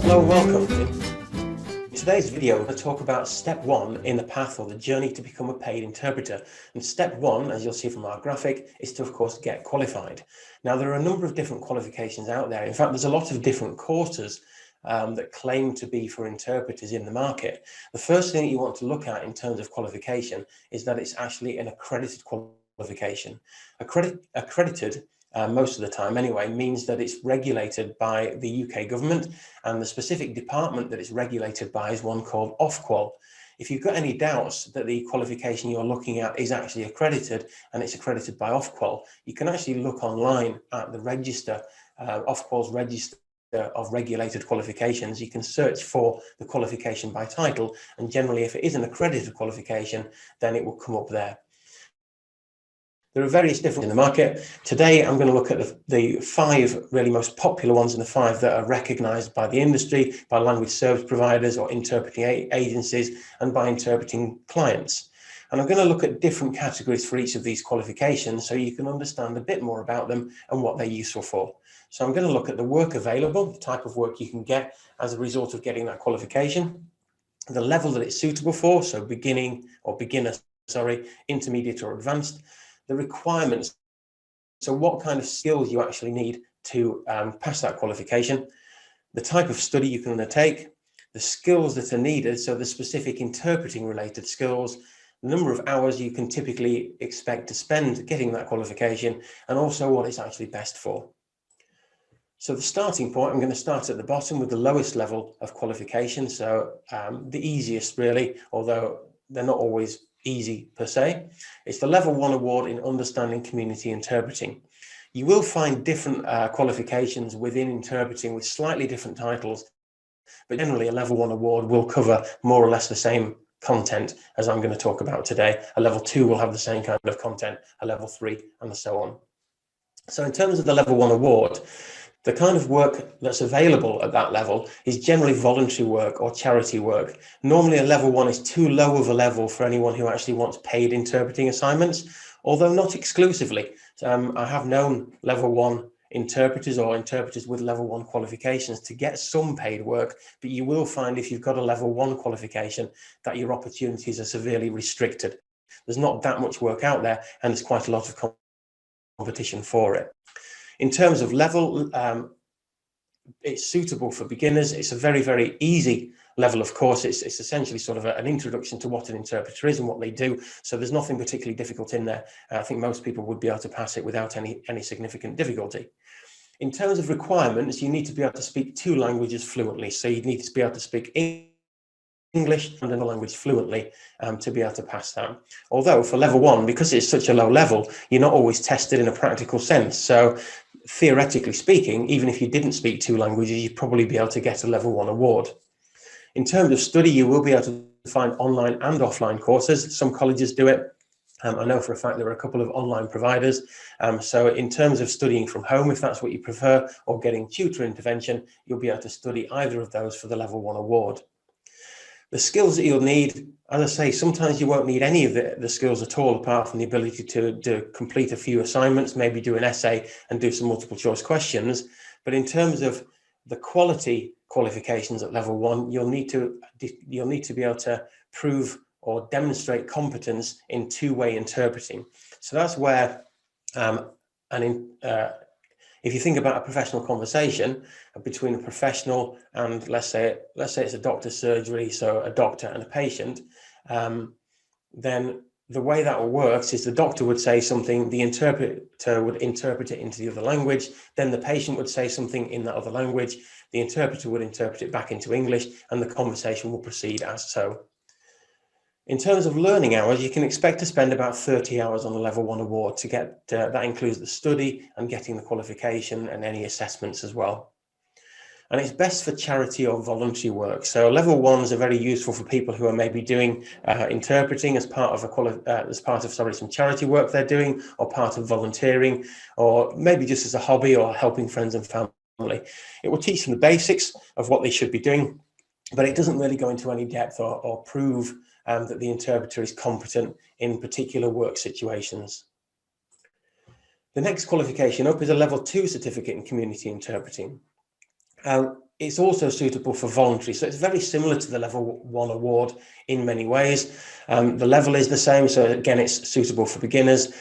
Hello and welcome. In today's video, I'm going to talk about step one in the path or the journey to become a paid interpreter. And step one, as you'll see from our graphic, is to, of course, get qualified. Now, there are a number of different qualifications out there. In fact, there's a lot of different courses that claim to be for interpreters in the market. The first thing you want to look at in terms of qualification is that it's actually an accredited qualification. Accredited most of the time anyway, means that it's regulated by the UK government, and the specific department that it's regulated by is one called Ofqual. If you've got any doubts that the qualification you're looking at is actually accredited and it's accredited by Ofqual, you can actually look online at the register, Ofqual's register of regulated qualifications. You can search for the qualification by title, and generally if it is an accredited qualification, then it will come up there. There are various different in the market. Today, I'm going to look at the five really most popular ones and the five that are recognized by the industry, by language service providers or interpreting agencies, and by interpreting clients. And I'm going to look at different categories for each of these qualifications so you can understand a bit more about them and what they're useful for. So I'm going to look at the work available, the type of work you can get as a result of getting that qualification, the level that it's suitable for, so beginner, intermediate or advanced, the requirements, so what kind of skills you actually need to pass that qualification, the type of study you can undertake, the skills that are needed, so the specific interpreting related skills, the number of hours you can typically expect to spend getting that qualification, and also what it's actually best for. So the starting point, I'm going to start at the bottom with the lowest level of qualification, so the easiest really, although they're not always easy per se. It's the level 1 award in understanding community interpreting. You will find different qualifications within interpreting with slightly different titles, but generally a level 1 award will cover more or less the same content as I'm going to talk about today. A level 2 will have the same kind of content, a level 3, and so on. So in terms of the level 1 award, the kind of work that's available at that level is generally voluntary work or charity work. Normally a level 1 is too low of a level for anyone who actually wants paid interpreting assignments, although not exclusively. I have known level 1 interpreters or interpreters with level 1 qualifications to get some paid work, but you will find if you've got a level 1 qualification that your opportunities are severely restricted. There's not that much work out there, and there's quite a lot of competition for it. In terms of level, it's suitable for beginners. It's a very, very easy level of course. It's essentially sort of an introduction to what an interpreter is and what they do. So there's nothing particularly difficult in there. I think most people would be able to pass it without any significant difficulty. In terms of requirements, you need to be able to speak 2 languages fluently. So you need to be able to speak English and another language fluently to be able to pass that. Although for level 1, because it's such a low level, you're not always tested in a practical sense. So theoretically speaking, even if you didn't speak 2 languages, you'd probably be able to get a level 1 award. In terms of study, you will be able to find online and offline courses. Some colleges do it. I know for a fact there are a couple of online providers. So in terms of studying from home, if that's what you prefer, or getting tutor intervention, you'll be able to study either of those for the level 1 award. The skills that you'll need, as I say, sometimes you won't need any of the skills at all, apart from the ability to complete a few assignments, maybe do an essay and do some multiple choice questions. But in terms of the quality qualifications at level 1, you'll need to be able to prove or demonstrate competence in 2-way interpreting. So that's where if you think about a professional conversation between a professional and let's say it's a doctor's surgery, so a doctor and a patient, then the way that works is the doctor would say something, the interpreter would interpret it into the other language, then the patient would say something in that other language, the interpreter would interpret it back into English, and the conversation will proceed as so. In terms of learning hours, you can expect to spend about 30 hours on the level 1 award to get, that includes the study and getting the qualification and any assessments as well. And it's best for charity or voluntary work. So level 1s are very useful for people who are maybe doing interpreting as part of some charity work they're doing, or part of volunteering, or maybe just as a hobby or helping friends and family. It will teach them the basics of what they should be doing, but it doesn't really go into any depth or prove that the interpreter is competent in particular work situations. The next qualification up is a level 2 certificate in community interpreting. it's also suitable for voluntary. So it's very similar to the level 1 award in many ways. The level is the same. So again, it's suitable for beginners.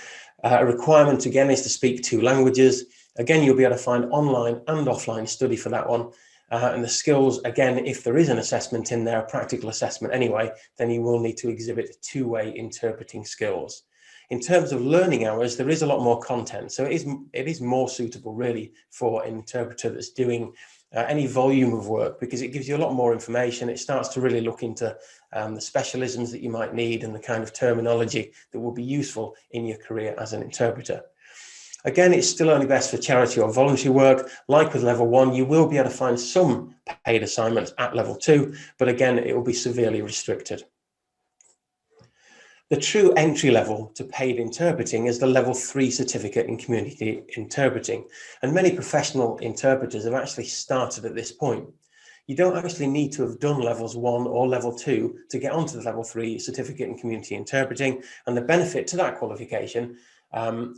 A requirement again is to speak 2 languages. Again, you'll be able to find online and offline study for that one. And the skills, again, if there is an assessment in there, a practical assessment anyway, then you will need to exhibit 2-way interpreting skills. In terms of learning hours, there is a lot more content. So it is more suitable really for an interpreter that's doing any volume of work, because it gives you a lot more information. It starts to really look into the specialisms that you might need and the kind of terminology that will be useful in your career as an interpreter. Again, it's still only best for charity or voluntary work. Like with level 1, you will be able to find some paid assignments at level 2, but again, it will be severely restricted. The true entry level to paid interpreting is the level 3 certificate in community interpreting, and many professional interpreters have actually started at this point. You don't actually need to have done levels 1 or level 2 to get onto the level 3 certificate in community interpreting, and the benefit to that qualification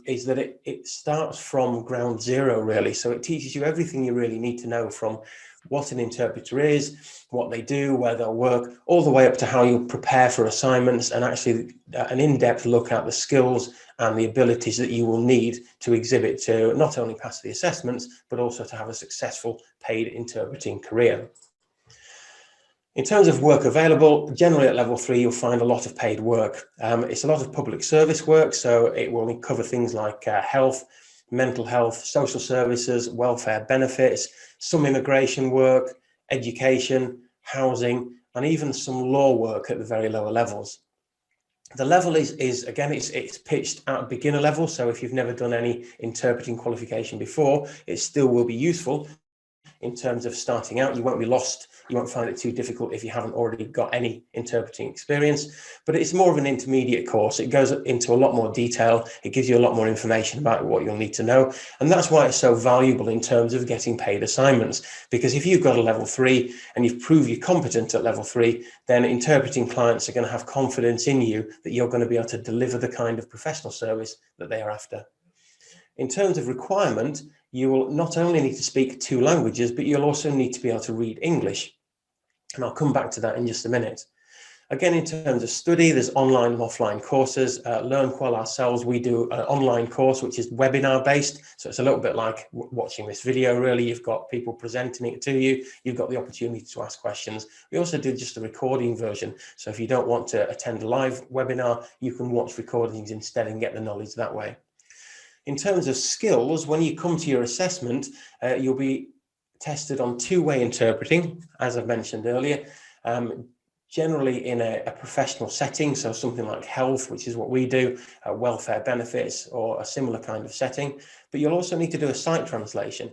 is that it starts from ground zero really. So it teaches you everything you really need to know, from what an interpreter is, what they do, where they'll work, all the way up to how you prepare for assignments, and actually an in-depth look at the skills and the abilities that you will need to exhibit to not only pass the assessments, but also to have a successful paid interpreting career. In terms of work available, generally at level 3, you'll find a lot of paid work. It's a lot of public service work, so it will cover things like health, mental health, social services, welfare benefits, some immigration work, education, housing, and even some law work at the very lower levels. The level is again, it's pitched at beginner level, so if you've never done any interpreting qualification before, it still will be useful in terms of starting out. You won't be lost. You won't find it too difficult if you haven't already got any interpreting experience, but it's more of an intermediate course. It goes into a lot more detail. It gives you a lot more information about what you'll need to know. And that's why it's so valuable in terms of getting paid assignments, because if you've got a level 3 and you've proved you're competent at level 3, then interpreting clients are going to have confidence in you that you're going to be able to deliver the kind of professional service that they are after. In terms of requirement, you will not only need to speak 2 languages, but you'll also need to be able to read English. And I'll come back to that in just a minute. Again, in terms of study, there's online and offline courses. LearnQual ourselves, we do an online course, which is webinar based. So it's a little bit like watching this video, really. You've got people presenting it to you. You've got the opportunity to ask questions. We also do just a recording version. So if you don't want to attend a live webinar, you can watch recordings instead and get the knowledge that way. In terms of skills, when you come to your assessment, you'll be tested on 2-way interpreting, as I've mentioned earlier, generally in a professional setting, so something like health, which is what we do, welfare benefits, or a similar kind of setting. But you'll also need to do a sight translation.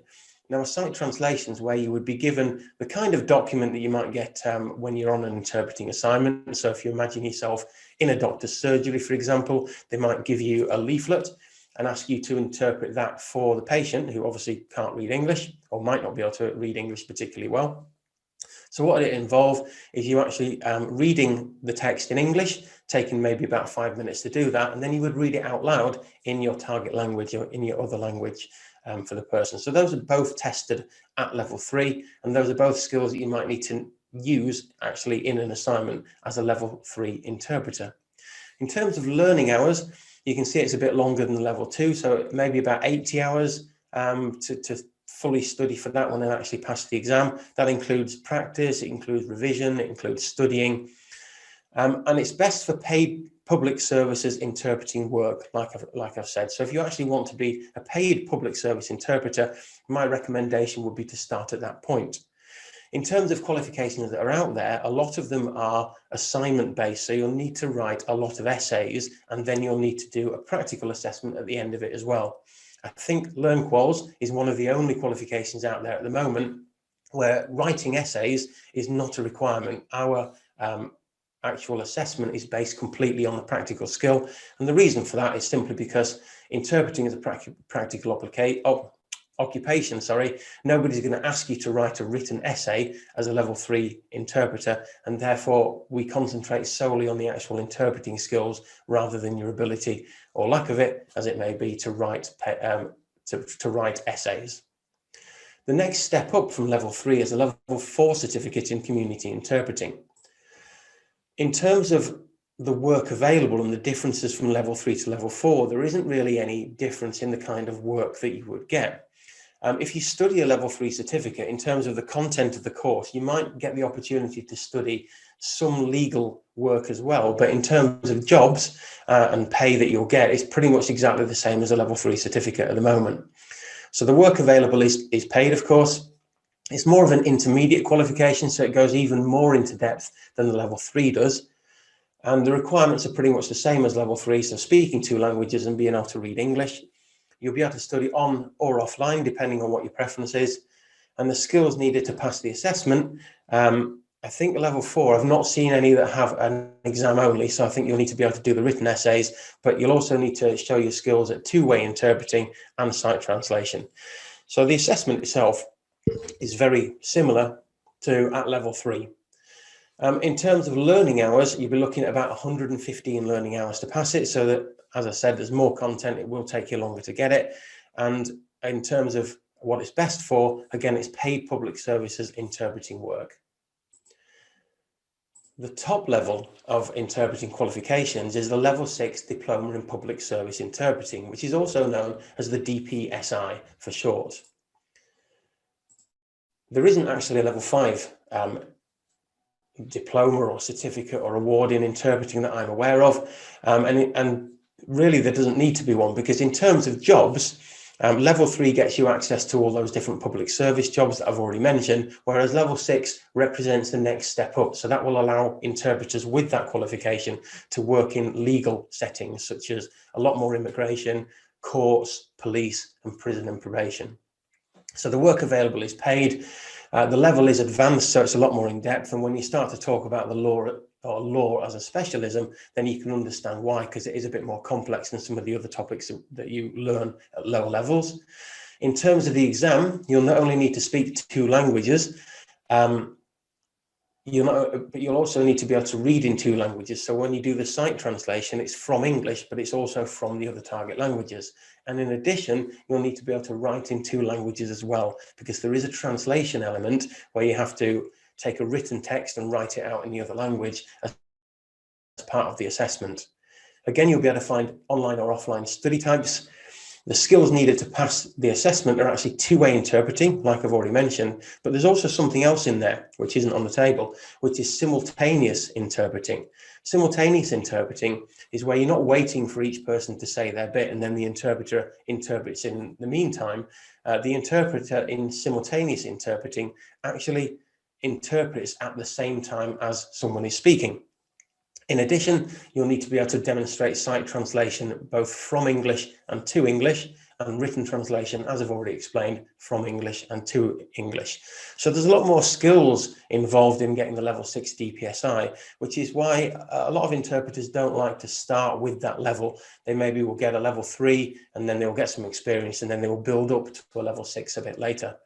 Now, a sight translation is where you would be given the kind of document that you might get when you're on an interpreting assignment. So if you imagine yourself in a doctor's surgery, for example, they might give you a leaflet and ask you to interpret that for the patient, who obviously can't read English or might not be able to read English particularly well. So what it involves is you actually reading the text in English, taking maybe about 5 minutes to do that, and then you would read it out loud in your target language or in your other language for the person. So those are both tested at level 3, and those are both skills that you might need to use actually in an assignment as a level 3 interpreter. In terms of learning hours, you can see it's a bit longer than level 2, so maybe about 80 hours to fully study for that one and actually pass the exam. That includes practice, it includes revision, it includes studying, and it's best for paid public services interpreting work, like I've said. So if you actually want to be a paid public service interpreter, my recommendation would be to start at that point. In terms of qualifications that are out there, a lot of them are assignment-based, so you'll need to write a lot of essays, and then you'll need to do a practical assessment at the end of it as well. I think LearnQuals is one of the only qualifications out there at the moment where writing essays is not a requirement. Our actual assessment is based completely on the practical skill, and the reason for that is simply because interpreting is a practical occupation, nobody's going to ask you to write a written essay as a level 3 interpreter, and therefore we concentrate solely on the actual interpreting skills rather than your ability, or lack of it, as it may be, to write essays. The next step up from level 3 is a level 4 certificate in community interpreting. In terms of the work available and the differences from level 3 to level 4, there isn't really any difference in the kind of work that you would get. If you study a level 3 certificate, in terms of the content of the course, you might get the opportunity to study some legal work as well, but in terms of jobs and pay that you'll get, it's pretty much exactly the same as a level 3 certificate at the moment. So the work available is paid, of course. It's more of an intermediate qualification, so it goes even more into depth than the level 3 does. And the requirements are pretty much the same as level 3, so speaking 2 languages and being able to read English. You'll be able to study on or offline, depending on what your preference is. And the skills needed to pass the assessment, I think level 4, I've not seen any that have an exam only, so I think you'll need to be able to do the written essays, but you'll also need to show your skills at two-way interpreting and sight translation. So the assessment itself is very similar to at level 3. In terms of learning hours, you'll be looking at about 115 learning hours to pass it, so that, as I said, there's more content, it will take you longer to get it. And in terms of what it's best for, again, it's paid public services interpreting work. The top level of interpreting qualifications is the level 6 Diploma in Public Service Interpreting, which is also known as the DPSI for short. There isn't actually a level 5 diploma or certificate or award in interpreting that I'm aware of, and really there doesn't need to be one, because in terms of jobs, level 3 gets you access to all those different public service jobs that I've already mentioned, whereas level 6 represents the next step up. So that will allow interpreters with that qualification to work in legal settings, such as a lot more immigration, courts, police, and prison and probation. So the work available is paid. The level is advanced, so it's a lot more in depth. And when you start to talk about the law or law as a specialism, then you can understand why, because it is a bit more complex than some of the other topics that you learn at lower levels. In terms of the exam, you'll not only need to speak 2 languages, but you'll also need to be able to read in 2 languages. So when you do the sight translation, it's from English, but it's also from the other target languages. And in addition, you'll need to be able to write in 2 languages as well, because there is a translation element where you have to take a written text and write it out in the other language as part of the assessment. Again, you'll be able to find online or offline study types. The skills needed to pass the assessment are actually 2-way interpreting, like I've already mentioned, but there's also something else in there, which isn't on the table, which is simultaneous interpreting. Simultaneous interpreting is where you're not waiting for each person to say their bit and then the interpreter interprets in the meantime. The interpreter in simultaneous interpreting actually interprets at the same time as someone is speaking. In addition, you'll need to be able to demonstrate sight translation both from English and to English, and written translation, as I've already explained, from English and to English. So there's a lot more skills involved in getting the level 6 DPSI, which is why a lot of interpreters don't like to start with that level. They maybe will get a level 3 and then they'll get some experience and then they will build up to a level 6 a bit later.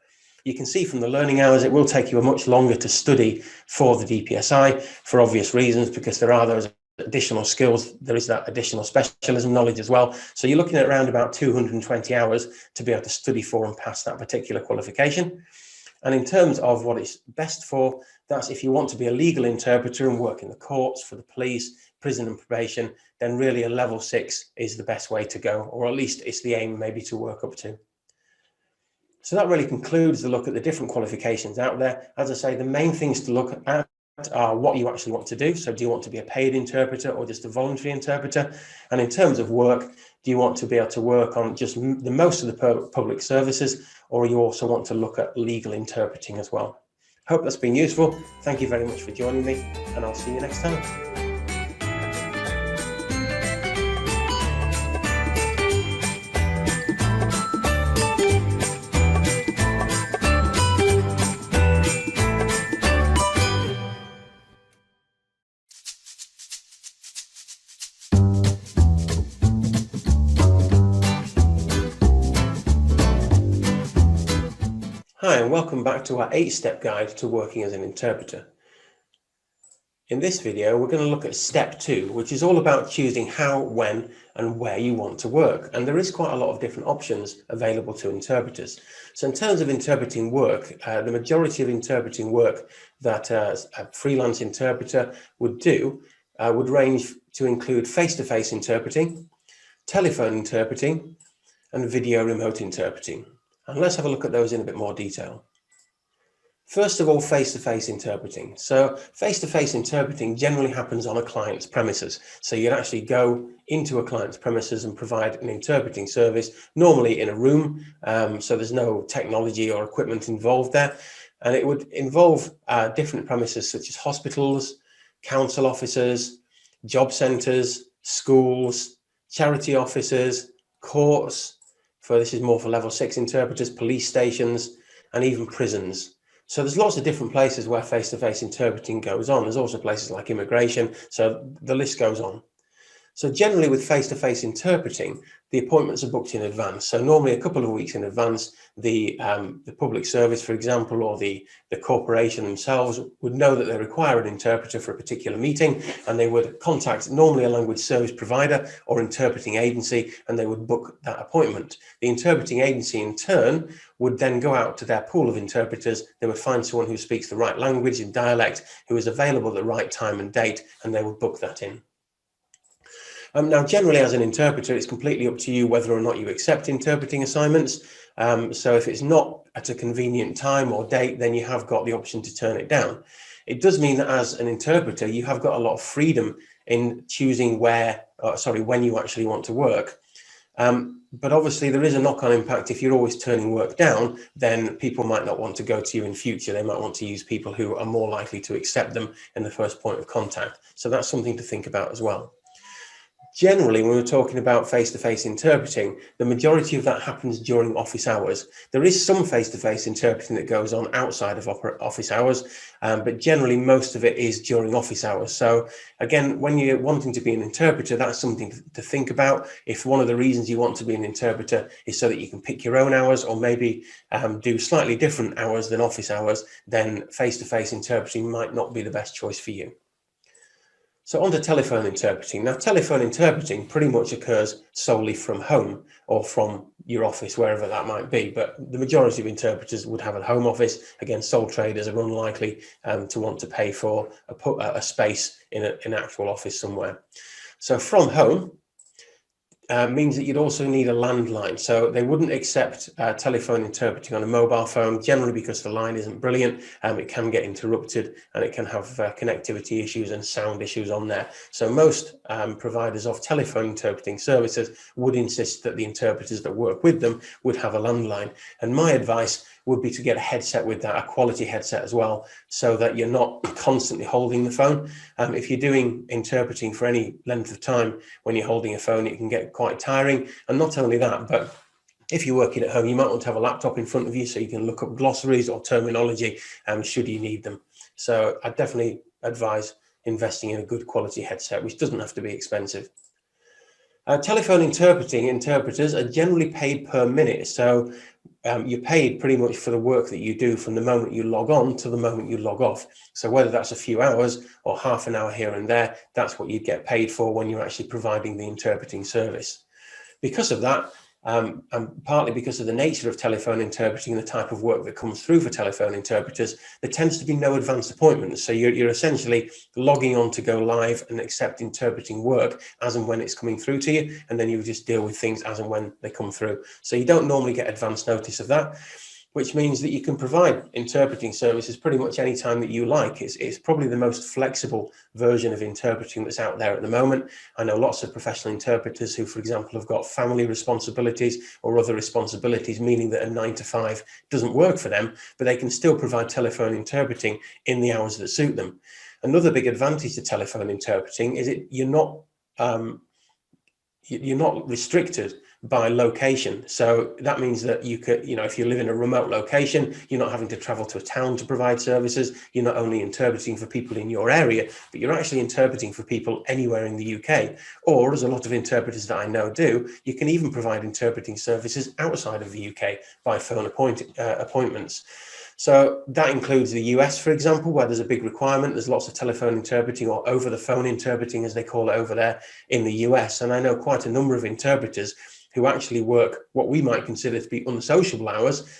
You can see from the learning hours, it will take you much longer to study for the DPSI for obvious reasons, because there are those additional skills. There is that additional specialism knowledge as well. So you're looking at around about 220 hours to be able to study for and pass that particular qualification. And in terms of what it's best for, that's if you want to be a legal interpreter and work in the courts, for the police, prison and probation, then really a level 6 is the best way to go, or at least it's the aim maybe to work up to. So that really concludes the look at the different qualifications out there. As I say, the main things to look at are what you actually want to do. So do you want to be a paid interpreter or just a voluntary interpreter? And in terms of work, do you want to be able to work on just the most of the public services, or you also want to look at legal interpreting as well? Hope that's been useful. Thank you very much for joining me, and I'll see you next time. Hi, and welcome back to our 8-step guide to working as an interpreter. In this video, we're going to look at step 2, which is all about choosing how, when, and where you want to work. And there is quite a lot of different options available to interpreters. So in terms of interpreting work, the majority of interpreting work that a freelance interpreter would do would range to include face-to-face interpreting, telephone interpreting, and video remote interpreting. And let's have a look at those in a bit more detail. First of all, face-to-face interpreting. So face-to-face interpreting generally happens on a client's premises. So you'd actually go into a client's premises and provide an interpreting service, normally in a room. So there's no technology or equipment involved there. And it would involve different premises such as hospitals, council offices, job centres, schools, charity offices, courts. This is more for level 6 interpreters, police stations, and even prisons. So there's lots of different places where face-to-face interpreting goes on. There's also places like immigration, so the list goes on. So generally with face-to-face interpreting, the appointments are booked in advance. So normally a couple of weeks in advance, the public service, for example, or the corporation themselves would know that they require an interpreter for a particular meeting, and they would contact normally a language service provider or interpreting agency, and they would book that appointment. The interpreting agency in turn would then go out to their pool of interpreters. They would find someone who speaks the right language in dialect, who is available at the right time and date, and they would book that in. Now, generally, as an interpreter, it's completely up to you whether or not you accept interpreting assignments. So if it's not at a convenient time or date, then you have got the option to turn it down. It does mean that as an interpreter, you have got a lot of freedom in choosing when you actually want to work. But obviously, there is a knock-on impact. If you're always turning work down, then people might not want to go to you in future. They might want to use people who are more likely to accept them in the first point of contact. So that's something to think about as well. Generally, when we're talking about face-to-face interpreting, the majority of that happens during office hours. There is some face-to-face interpreting that goes on outside of office hours, but generally most of it is during office hours. So again, when you're wanting to be an interpreter, that's something to think about. If one of the reasons you want to be an interpreter is so that you can pick your own hours, or maybe do slightly different hours than office hours, then face-to-face interpreting might not be the best choice for you. So on to telephone interpreting. Now, telephone interpreting pretty much occurs solely from home or from your office, wherever that might be. But the majority of interpreters would have a home office. Again, sole traders are unlikely to want to pay for a space in an actual office somewhere. So from home means that you'd also need a landline. So they wouldn't accept telephone interpreting on a mobile phone, generally because the line isn't brilliant. It can get interrupted and it can have connectivity issues and sound issues on there. So most providers of telephone interpreting services would insist that the interpreters that work with them would have a landline. And my advice would be to get a headset with that, a quality headset as well, so that you're not constantly holding the phone. If you're doing interpreting for any length of time when you're holding a phone, it can get quite tiring. And not only that, but if you're working at home, you might want to have a laptop in front of you so you can look up glossaries or terminology should you need them. So I definitely advise investing in a good quality headset, which doesn't have to be expensive. Telephone interpreters are generally paid per minute. So you're paid pretty much for the work that you do from the moment you log on to the moment you log off. So whether that's a few hours or half an hour here and there, that's what you get paid for when you're actually providing the interpreting service. Because of that, and partly because of the nature of telephone interpreting and the type of work that comes through for telephone interpreters, there tends to be no advance appointments. So you're essentially logging on to go live and accept interpreting work as and when it's coming through to you, and then you just deal with things as and when they come through. So you don't normally get advance notice of that, which means that you can provide interpreting services pretty much any time that you like. It's probably the most flexible version of interpreting that's out there at the moment. I know lots of professional interpreters who, for example, have got family responsibilities or other responsibilities, meaning that a 9-to-5 doesn't work for them, but they can still provide telephone interpreting in the hours that suit them. Another big advantage to telephone interpreting is you're not restricted by location. So that means that you could, if you live in a remote location, you're not having to travel to a town to provide services. You're not only interpreting for people in your area, but you're actually interpreting for people anywhere in the UK. Or, as a lot of interpreters that I know do, you can even provide interpreting services outside of the UK by phone appointments. So that includes the US, for example, where there's a big requirement. There's lots of telephone interpreting, or over the phone interpreting, as they call it over there in the US. And I know quite a number of interpreters who actually work what we might consider to be unsociable hours,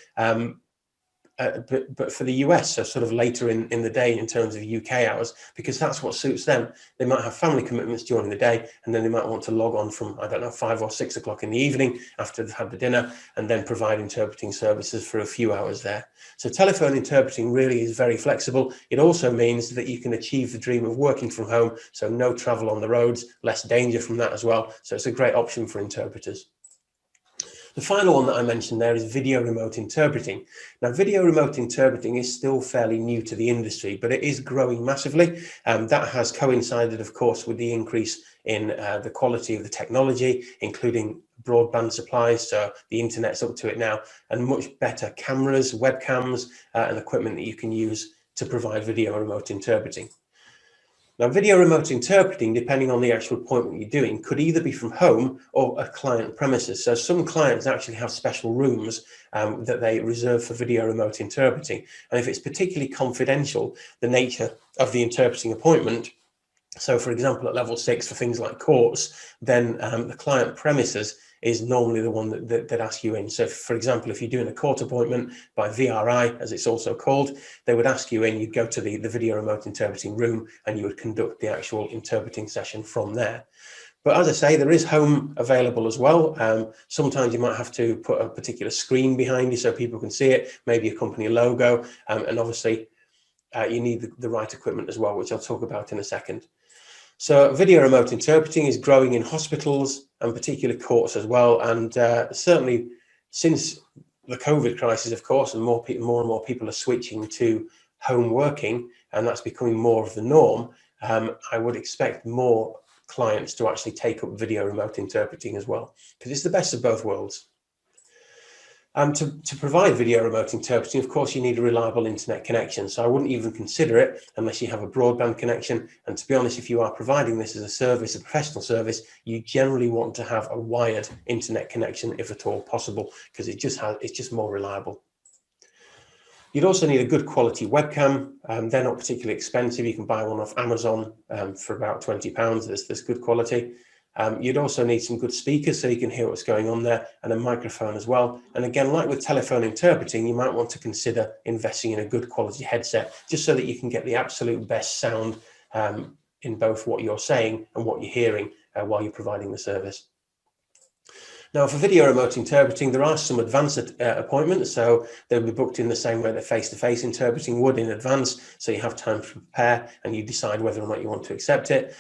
but for the US, so sort of later in the day in terms of UK hours, because that's what suits them. They might have family commitments during the day, and then they might want to log on from, I don't know, 5 or 6 o'clock in the evening after they've had the dinner, and then provide interpreting services for a few hours there. So telephone interpreting really is very flexible. It also means that you can achieve the dream of working from home, so no travel on the roads, less danger from that as well. So it's a great option for interpreters. The final one that I mentioned there is video remote interpreting. Now, video remote interpreting is still fairly new to the industry, but it is growing massively. That has coincided, of course, with the increase in the quality of the technology, including broadband supplies, so the internet's up to it now, and much better cameras, webcams, and equipment that you can use to provide video remote interpreting. Now, video remote interpreting, depending on the actual appointment you're doing, could either be from home or a client premises. So some clients actually have special rooms that they reserve for video remote interpreting. And if it's particularly confidential, the nature of the interpreting appointment, so for example, at level 6 for things like courts, then the client premises is normally the one that asks you in. So for example, if you're doing a court appointment by VRI, as it's also called, they would ask you in, you'd go to the video remote interpreting room, and you would conduct the actual interpreting session from there. But as I say, there is home available as well. Sometimes you might have to put a particular screen behind you so people can see it, maybe a company logo, and obviously you need the right equipment as well, which I'll talk about in a second. So video remote interpreting is growing in hospitals and particular courts as well. And certainly since the COVID crisis, of course, and more and more people are switching to home working, and that's becoming more of the norm, I would expect more clients to actually take up video remote interpreting as well, because it's the best of both worlds. To provide video remote interpreting, of course, you need a reliable internet connection. So I wouldn't even consider it unless you have a broadband connection. And to be honest, if you are providing this as a service, a professional service, you generally want to have a wired internet connection if at all possible, because it's just more reliable. You'd also need a good quality webcam. They're not particularly expensive. You can buy one off Amazon for about £20. There's good quality. You'd also need some good speakers so you can hear what's going on there, and a microphone as well. And again, like with telephone interpreting, you might want to consider investing in a good quality headset, just so that you can get the absolute best sound in both what you're saying and what you're hearing while you're providing the service. Now, for video remote interpreting, there are some advanced appointments, so they'll be booked in the same way that face-to-face interpreting would in advance, so you have time to prepare and you decide whether or not you want to accept it.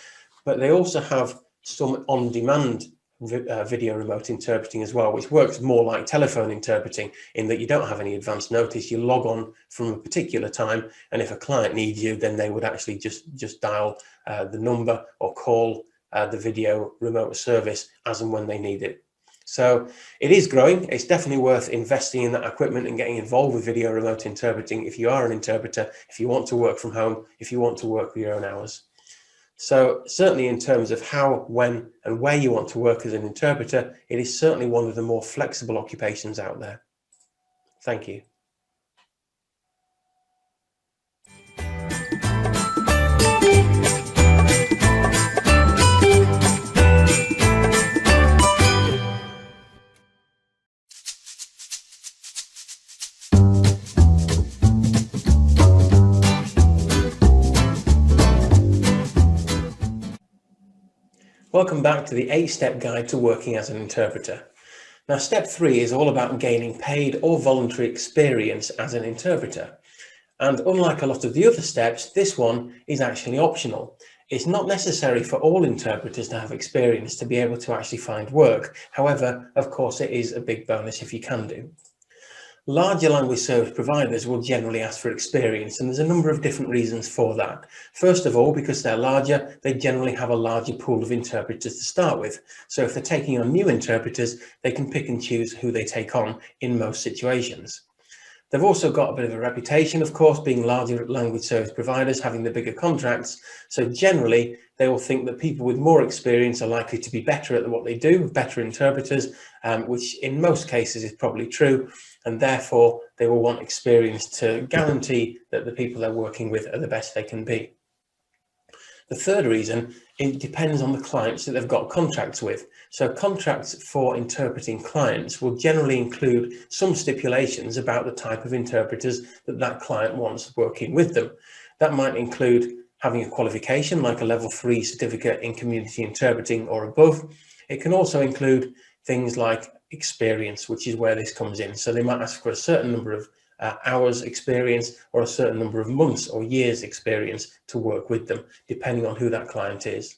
But they also have some on-demand video remote interpreting as well, which works more like telephone interpreting in that you don't have any advance notice. You log on from a particular time, and if a client needs you, then they would actually just dial the number or call the video remote service as and when they need it. So it is growing. It's definitely worth investing in that equipment and getting involved with video remote interpreting if you are an interpreter, if you want to work from home, if you want to work with your own hours. So certainly in terms of how, when, and where you want to work as an interpreter, it is certainly one of the more flexible occupations out there. Thank you. Welcome back to the 8-step guide to working as an interpreter. Now, step 3 is all about gaining paid or voluntary experience as an interpreter. And unlike a lot of the other steps, this one is actually optional. It's not necessary for all interpreters to have experience to be able to actually find work. However, of course, it is a big bonus if you can do. Larger language service providers will generally ask for experience, and there's a number of different reasons for that. First of all, because they're larger, they generally have a larger pool of interpreters to start with. So if they're taking on new interpreters, they can pick and choose who they take on in most situations. They've also got a bit of a reputation, of course, being larger language service providers, having the bigger contracts. So generally, they will think that people with more experience are likely to be better at what they do, better interpreters, which in most cases is probably true. And therefore, they will want experience to guarantee that the people they're working with are the best they can be. The third reason, it depends on the clients that they've got contracts with. So contracts for interpreting clients will generally include some stipulations about the type of interpreters that that client wants working with them. That might include having a qualification like a level 3 certificate in community interpreting or above. It can also include things like experience, which is where this comes in. So they might ask for a certain number of hours experience or a certain number of months or years experience to work with them, depending on who that client is.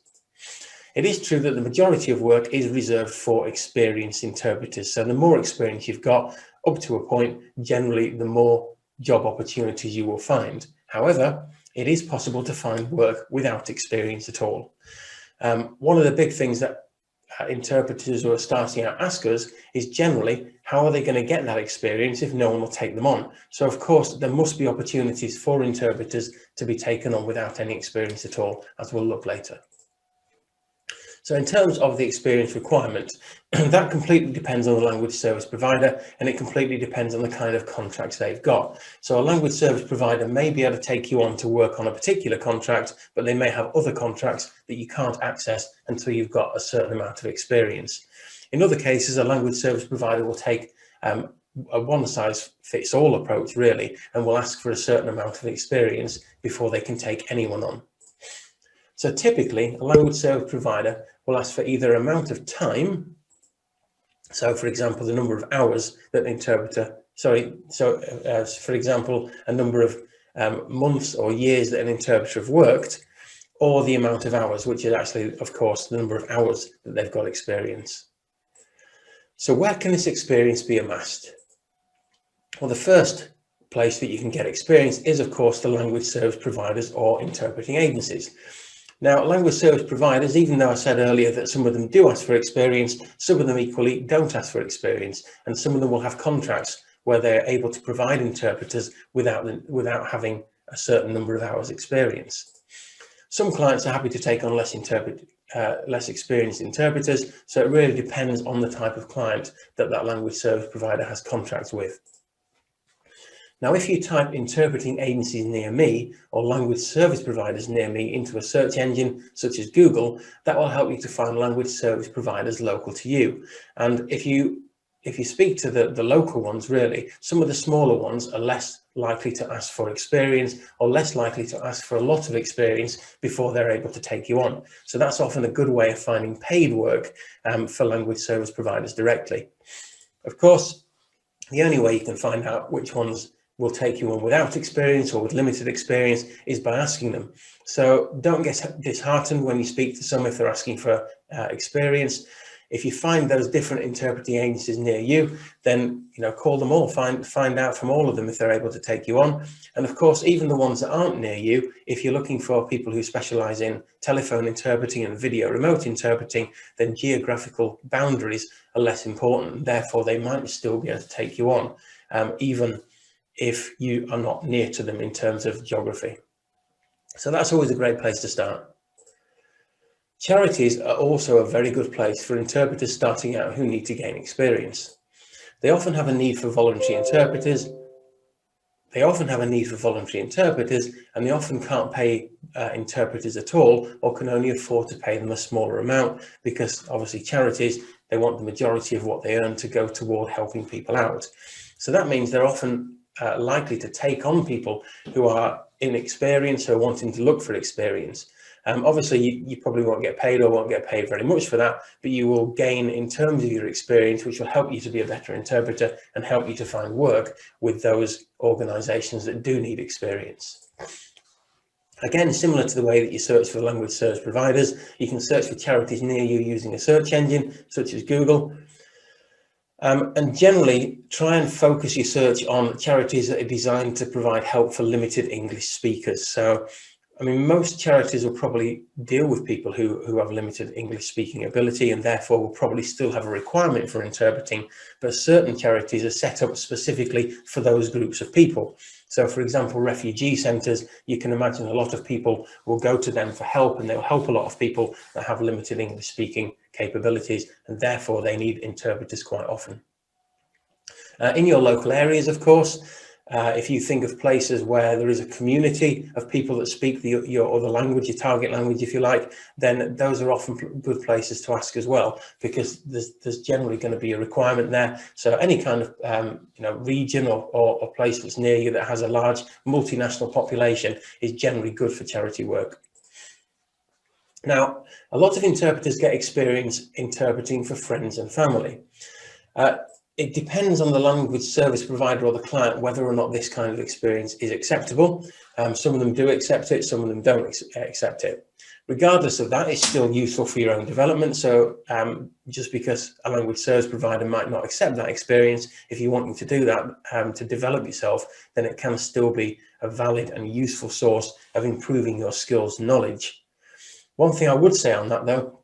It is true that the majority of work is reserved for experienced interpreters. So the more experience you've got, up to a point, generally the more job opportunities you will find. However, it is possible to find work without experience at all. One of the big things that interpreters who are starting out ask us is generally, how are they going to get that experience if no one will take them on? So of course, there must be opportunities for interpreters to be taken on without any experience at all, as we'll look later. So in terms of the experience requirement, that completely depends on the language service provider, and it completely depends on the kind of contracts they've got. So a language service provider may be able to take you on to work on a particular contract, but they may have other contracts that you can't access until you've got a certain amount of experience. In other cases, a language service provider will take a one-size-fits-all approach, really, and will ask for a certain amount of experience before they can take anyone on. So typically, a language service provider will ask for either amount of time, so for example, the number of hours that the interpreter, for example, a number of months or years that an interpreter have worked, or the amount of hours, which is actually, of course, the number of hours that they've got experience. So where can this experience be amassed? Well, the first place that you can get experience is, of course, the language service providers or interpreting agencies. Now, language service providers, even though I said earlier that some of them do ask for experience, some of them equally don't ask for experience, and some of them will have contracts where they're able to provide interpreters without having a certain number of hours experience. Some clients are happy to take on less experienced interpreters, so it really depends on the type of client that language service provider has contracts with. Now, if you type interpreting agencies near me or language service providers near me into a search engine such as Google, that will help you to find language service providers local to you. And if you speak to the local ones, really, some of the smaller ones are less likely to ask for experience or less likely to ask for a lot of experience before they're able to take you on. So that's often a good way of finding paid work for language service providers directly. Of course, the only way you can find out which ones will take you on without experience or with limited experience is by asking them. So don't get disheartened when you speak to some if they're asking for experience. If you find those different interpreting agencies near you, then call them all, find out from all of them if they're able to take you on. And of course, even the ones that aren't near you, if you're looking for people who specialize in telephone interpreting and video remote interpreting, then geographical boundaries are less important. Therefore, they might still be able to take you on, even if you are not near to them in terms of geography. So that's always a great place to start. Charities are also a very good place for interpreters starting out who need to gain experience. They often have a need for voluntary interpreters. And they often can't pay interpreters at all, or can only afford to pay them a smaller amount, because obviously charities, they want the majority of what they earn to go toward helping people out. So that means they're often likely to take on people who are inexperienced or wanting to look for experience. Obviously, you probably won't get paid or won't get paid very much for that, but you will gain in terms of your experience, which will help you to be a better interpreter and help you to find work with those organizations that do need experience. Again, similar to the way that you search for language service providers, you can search for charities near you using a search engine such as Google. And generally, try and focus your search on charities that are designed to provide help for limited English speakers. So I mean, most charities will probably deal with people who have limited English speaking ability and therefore will probably still have a requirement for interpreting, but certain charities are set up specifically for those groups of people. So for example, refugee centres, you can imagine a lot of people will go to them for help, and they'll help a lot of people that have limited English speaking capabilities, and therefore they need interpreters quite often. In your local areas, of course, if you think of places where there is a community of people that speak your other language, your target language, if you like, then those are often good places to ask as well, because there's generally going to be a requirement there. So any kind of region or place that's near you that has a large multinational population is generally good for charity work. Now, a lot of interpreters get experience interpreting for friends and family. It depends on the language service provider or the client whether or not this kind of experience is acceptable. Some of them do accept it, some of them don't accept it. Regardless of that, it's still useful for your own development. So just because a language service provider might not accept that experience, if you want to do that to develop yourself, then it can still be a valid and useful source of improving your skills and knowledge. One thing I would say on that, though,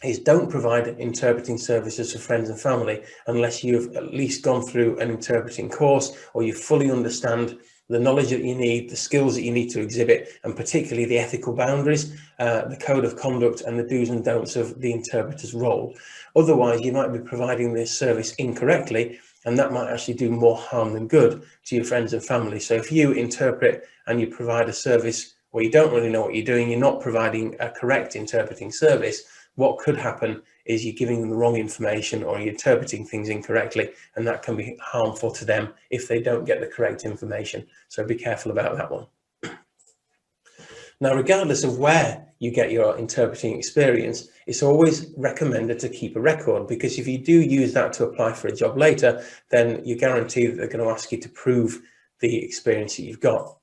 is don't provide interpreting services for friends and family unless you've at least gone through an interpreting course, or you fully understand the knowledge that you need, the skills that you need to exhibit, and particularly the ethical boundaries, the code of conduct and the do's and don'ts of the interpreter's role. Otherwise, you might be providing this service incorrectly, and that might actually do more harm than good to your friends and family. So if you interpret and you provide a service where you don't really know what you're doing, you're not providing a correct interpreting service, what could happen is you're giving them the wrong information or you're interpreting things incorrectly, and that can be harmful to them if they don't get the correct information. So be careful about that one. Now, regardless of where you get your interpreting experience, it's always recommended to keep a record, because if you do use that to apply for a job later, then you guarantee that they're going to ask you to prove the experience that you've got.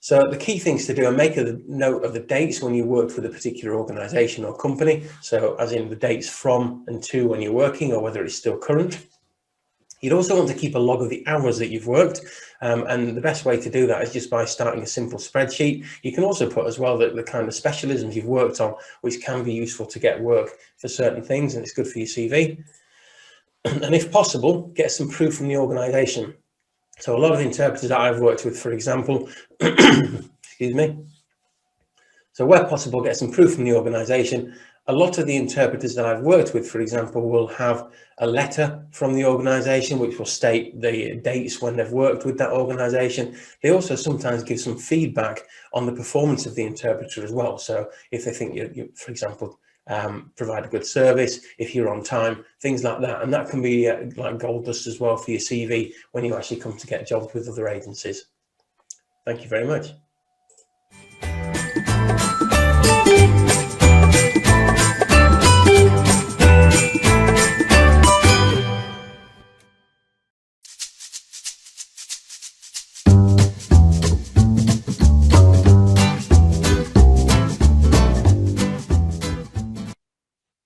So the key things to do are make a note of the dates when you worked with a particular organisation or company. So as in the dates from and to when you're working, or whether it's still current. You'd also want to keep a log of the hours that you've worked. And the best way to do that is just by starting a simple spreadsheet. You can also put as well the kind of specialisms you've worked on, which can be useful to get work for certain things, and it's good for your CV. And if possible, get some proof from the organisation. So a lot of interpreters that I've worked with, for example, excuse me. So where possible, get some proof from the organisation. A lot of the interpreters that I've worked with, for example, will have a letter from the organisation which will state the dates when they've worked with that organisation. They also sometimes give some feedback on the performance of the interpreter as well. So if they think you for example, provide a good service, if you're on time, things like that. And that can be like gold dust as well for your CV when you actually come to get jobs with other agencies. Thank you very much.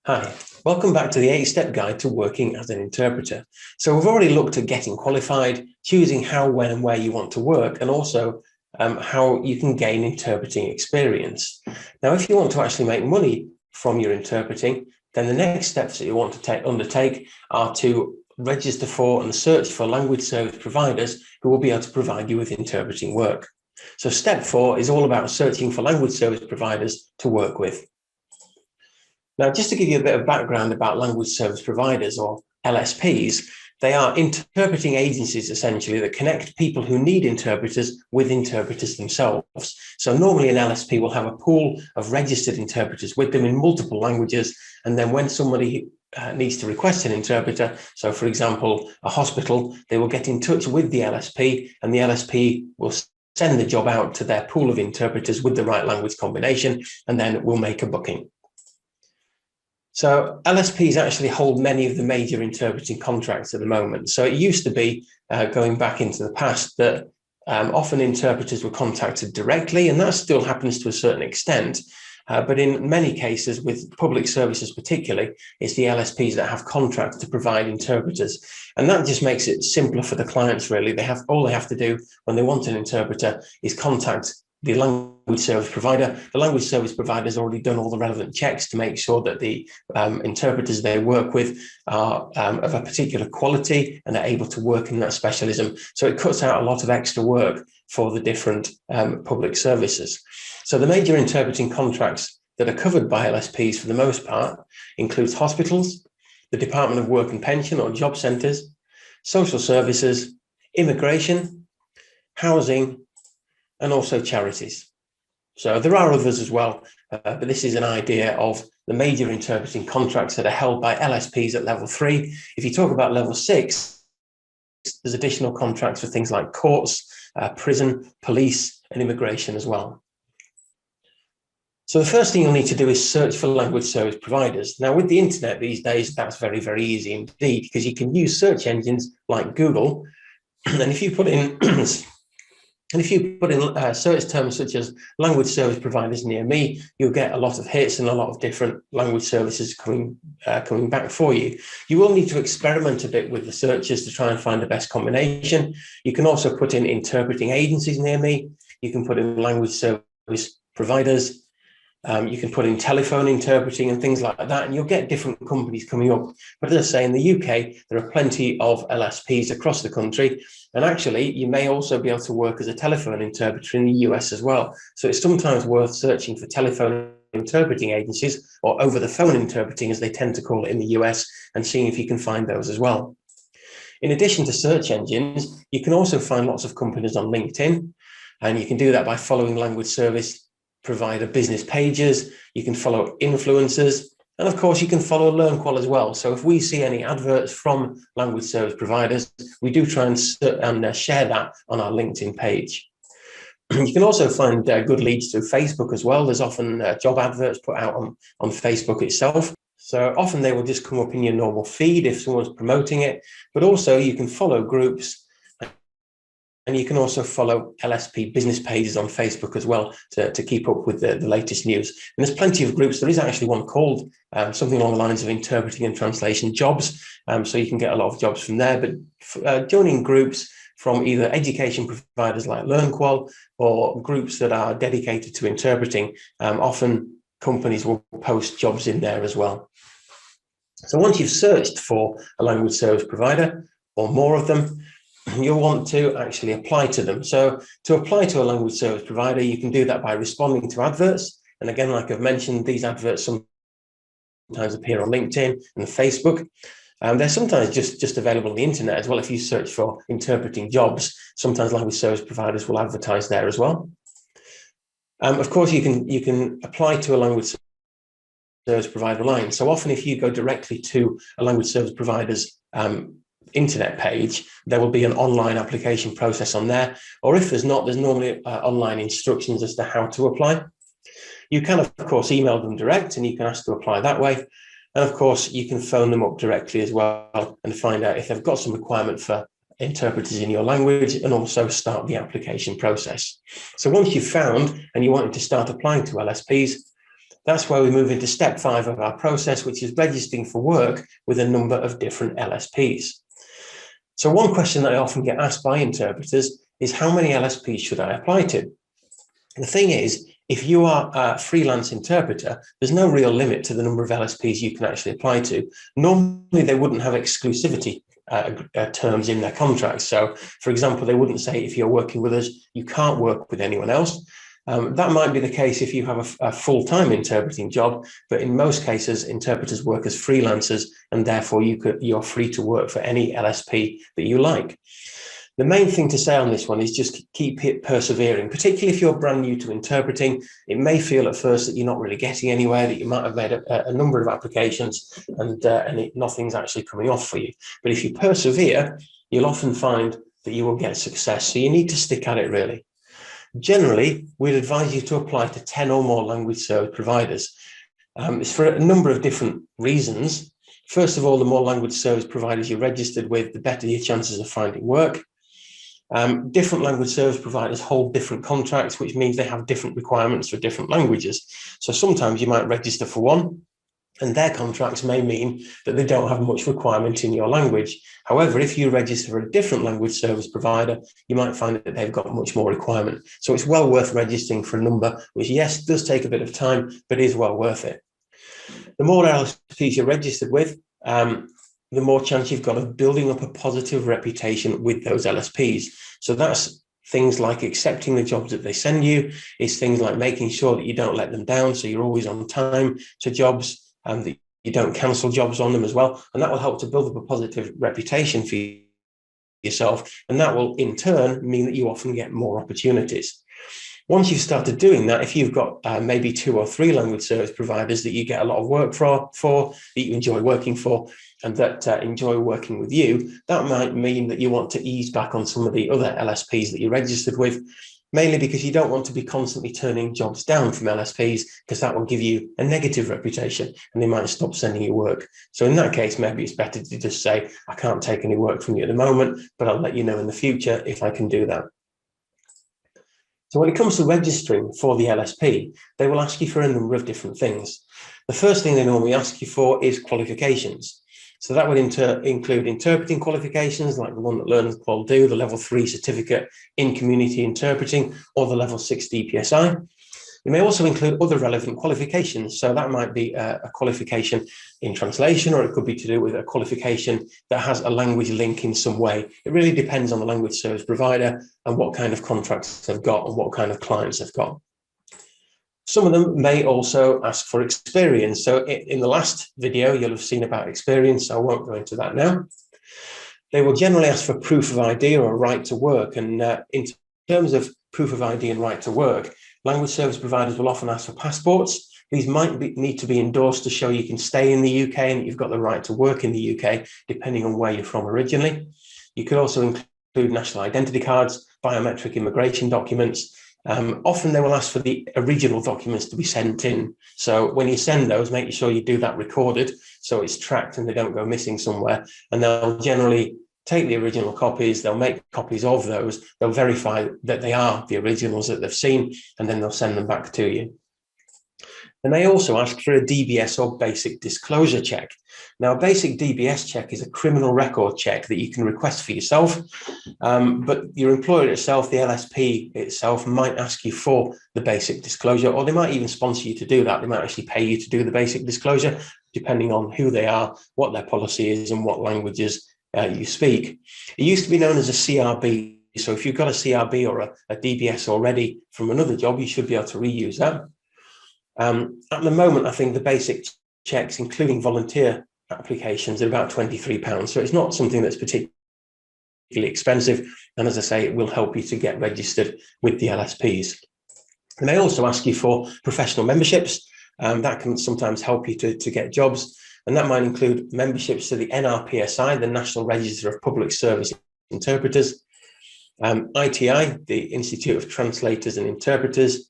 Hi, welcome back to the 8-step guide to working as an interpreter. So we've already looked at getting qualified, choosing how, when and where you want to work, and also how you can gain interpreting experience. Now, if you want to actually make money from your interpreting, then the next steps that you want to undertake are to register for and search for language service providers who will be able to provide you with interpreting work. So step 4 is all about searching for language service providers to work with. Now, just to give you a bit of background about language service providers, or LSPs, they are interpreting agencies essentially that connect people who need interpreters with interpreters themselves. So normally an LSP will have a pool of registered interpreters with them in multiple languages, and then when somebody needs to request an interpreter, so for example a hospital, they will get in touch with the LSP, and the LSP will send the job out to their pool of interpreters with the right language combination, and then we'll make a booking. So LSPs actually hold many of the major interpreting contracts at the moment. So it used to be, going back into the past, that often interpreters were contacted directly, and that still happens to a certain extent. But in many cases, with public services particularly, it's the LSPs that have contracts to provide interpreters. And that just makes it simpler for the clients, really. All they have to do when they want an interpreter is contact the language service provider. The language service provider has already done all the relevant checks to make sure that the interpreters they work with are of a particular quality and are able to work in that specialism. So it cuts out a lot of extra work for the different public services. So the major interpreting contracts that are covered by LSPs for the most part includes hospitals, the Department of Work and Pension or job centres, social services, immigration, housing, and also charities. So there are others as well, but this is an idea of the major interpreting contracts that are held by LSPs at level 3. If you talk about level 6, there's additional contracts for things like courts, prison, police, and immigration as well. So the first thing you'll need to do is search for language service providers. Now, with the internet these days, that's very, very easy indeed, because you can use search engines like Google, and if you put in search terms such as language service providers near me, you'll get a lot of hits and a lot of different language services coming back for you. You will need to experiment a bit with the searches to try and find the best combination. You can also put in interpreting agencies near me. You can put in language service providers. You can put in telephone interpreting and things like that, and you'll get different companies coming up. But as I say, in the UK, there are plenty of LSPs across the country. And actually, you may also be able to work as a telephone interpreter in the US as well. So it's sometimes worth searching for telephone interpreting agencies, or over the phone interpreting, as they tend to call it in the US, and seeing if you can find those as well. In addition to search engines, you can also find lots of companies on LinkedIn, and you can do that by following language service provider business pages. You can follow influencers, and of course you can follow LearnQual as well. So if we see any adverts from language service providers, we do try and share that on our LinkedIn page. You can also find good leads through Facebook as well. There's often job adverts put out on Facebook itself. So often they will just come up in your normal feed if someone's promoting it, but also you can follow groups. And you can also follow LSP business pages on Facebook as well to keep up with the latest news. And there's plenty of groups. There is actually one called something along the lines of interpreting and translation jobs. So you can get a lot of jobs from there. But joining groups from either education providers like LearnQual or groups that are dedicated to interpreting, often companies will post jobs in there as well. So once you've searched for a language service provider or more of them, you'll want to actually apply to them. So to apply to a language service provider, you can do that by responding to adverts. And again, like I've mentioned, these adverts sometimes appear on LinkedIn and Facebook. They're sometimes just available on the internet as well. If you search for interpreting jobs, sometimes language service providers will advertise there as well. Of course, you can apply to a language service provider online. So often if you go directly to a language service provider's internet page, there will be an online application process on there, or if there's not, there's normally online instructions as to how to apply. You can of course email them direct, and you can ask to apply that way, and of course you can phone them up directly as well and find out if they've got some requirement for interpreters in your language, and also start the application process. So once you've found and you wanted to start applying to LSPs, that's where we move into step 5 of our process, which is registering for work with a number of different LSPs. So one question that I often get asked by interpreters is, how many LSPs should I apply to? The thing is, if you are a freelance interpreter, there's no real limit to the number of LSPs you can actually apply to. Normally, they wouldn't have exclusivity terms in their contracts. So, for example, they wouldn't say if you're working with us, you can't work with anyone else. That might be the case if you have a full-time interpreting job, but in most cases, interpreters work as freelancers, and therefore you're free to work for any LSP that you like. The main thing to say on this one is just keep persevering, particularly if you're brand new to interpreting. It may feel at first that you're not really getting anywhere, that you might have made a number of applications and nothing's actually coming off for you. But if you persevere, you'll often find that you will get success. So you need to stick at it, really. Generally, we'd advise you to apply to 10 or more language service providers. It's for a number of different reasons. First of all, the more language service providers you're registered with, the better your chances of finding work. Different language service providers hold different contracts, which means they have different requirements for different languages. So sometimes you might register for one, and their contracts may mean that they don't have much requirement in your language. However, if you register for a different language service provider, you might find that they've got much more requirement. So it's well worth registering for a number, which, yes, does take a bit of time, but is well worth it. The more LSPs you're registered with, the more chance you've got of building up a positive reputation with those LSPs. So that's things like accepting the jobs that they send you. It's things like making sure that you don't let them down, so you're always on time to jobs, and that you don't cancel jobs on them as well. And that will help to build up a positive reputation for yourself. And that will in turn mean that you often get more opportunities. Once you've started doing that, if you've got maybe 2 or 3 language service providers that you get a lot of work for that you enjoy working for, and that enjoy working with you, that might mean that you want to ease back on some of the other LSPs that you're registered with, mainly because you don't want to be constantly turning jobs down from LSPs, because that will give you a negative reputation and they might stop sending you work. So in that case, maybe it's better to just say, I can't take any work from you at the moment, but I'll let you know in the future if I can do that. So when it comes to registering for the LSP, they will ask you for a number of different things. The first thing they normally ask you for is qualifications. So that would include interpreting qualifications, like the one that Learn Qual do, the level 3 certificate in community interpreting, or the level 6 DPSI. It may also include other relevant qualifications. So that might be a qualification in translation, or it could be to do with a qualification that has a language link in some way. It really depends on the language service provider and what kind of contracts they've got and what kind of clients they've got. Some of them may also ask for experience. So in the last video, you'll have seen about experience, so I won't go into that now. They will generally ask for proof of ID or a right to work. And in terms of proof of ID and right to work, language service providers will often ask for passports. These might need to be endorsed to show you can stay in the UK and you've got the right to work in the UK, depending on where you're from originally. You could also include national identity cards, biometric immigration documents. Often they will ask for the original documents to be sent in. So when you send those, make sure you do that recorded so it's tracked and they don't go missing somewhere. And they'll generally take the original copies, they'll make copies of those, they'll verify that they are the originals that they've seen, and then they'll send them back to you. And they also ask for a DBS or basic disclosure check. Now, a basic DBS check is a criminal record check that you can request for yourself, but your employer itself, the LSP itself, might ask you for the basic disclosure, or they might even sponsor you to do that. They might actually pay you to do the basic disclosure, depending on who they are, what their policy is, and what languages you speak. It used to be known as a CRB. So if you've got a CRB or a DBS already from another job, you should be able to reuse that. At the moment, I think the basic checks, including volunteer applications, are about £23. So it's not something that's particularly expensive. And as I say, it will help you to get registered with the LSPs. And they also ask you for professional memberships. That can sometimes help you to get jobs. And that might include memberships to the NRPSI, the National Register of Public Service Interpreters, ITI, the Institute of Translators and Interpreters,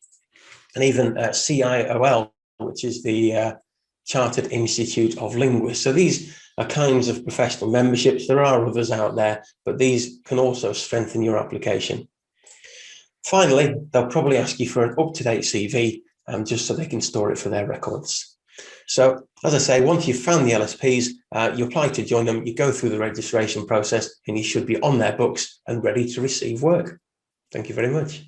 and even CIOL, which is the Chartered Institute of Linguists. So these are kinds of professional memberships. There are others out there, but these can also strengthen your application. Finally, they'll probably ask you for an up-to-date CV, just so they can store it for their records. So, as I say, once you've found the LSPs, you apply to join them, you go through the registration process, and you should be on their books and ready to receive work. Thank you very much.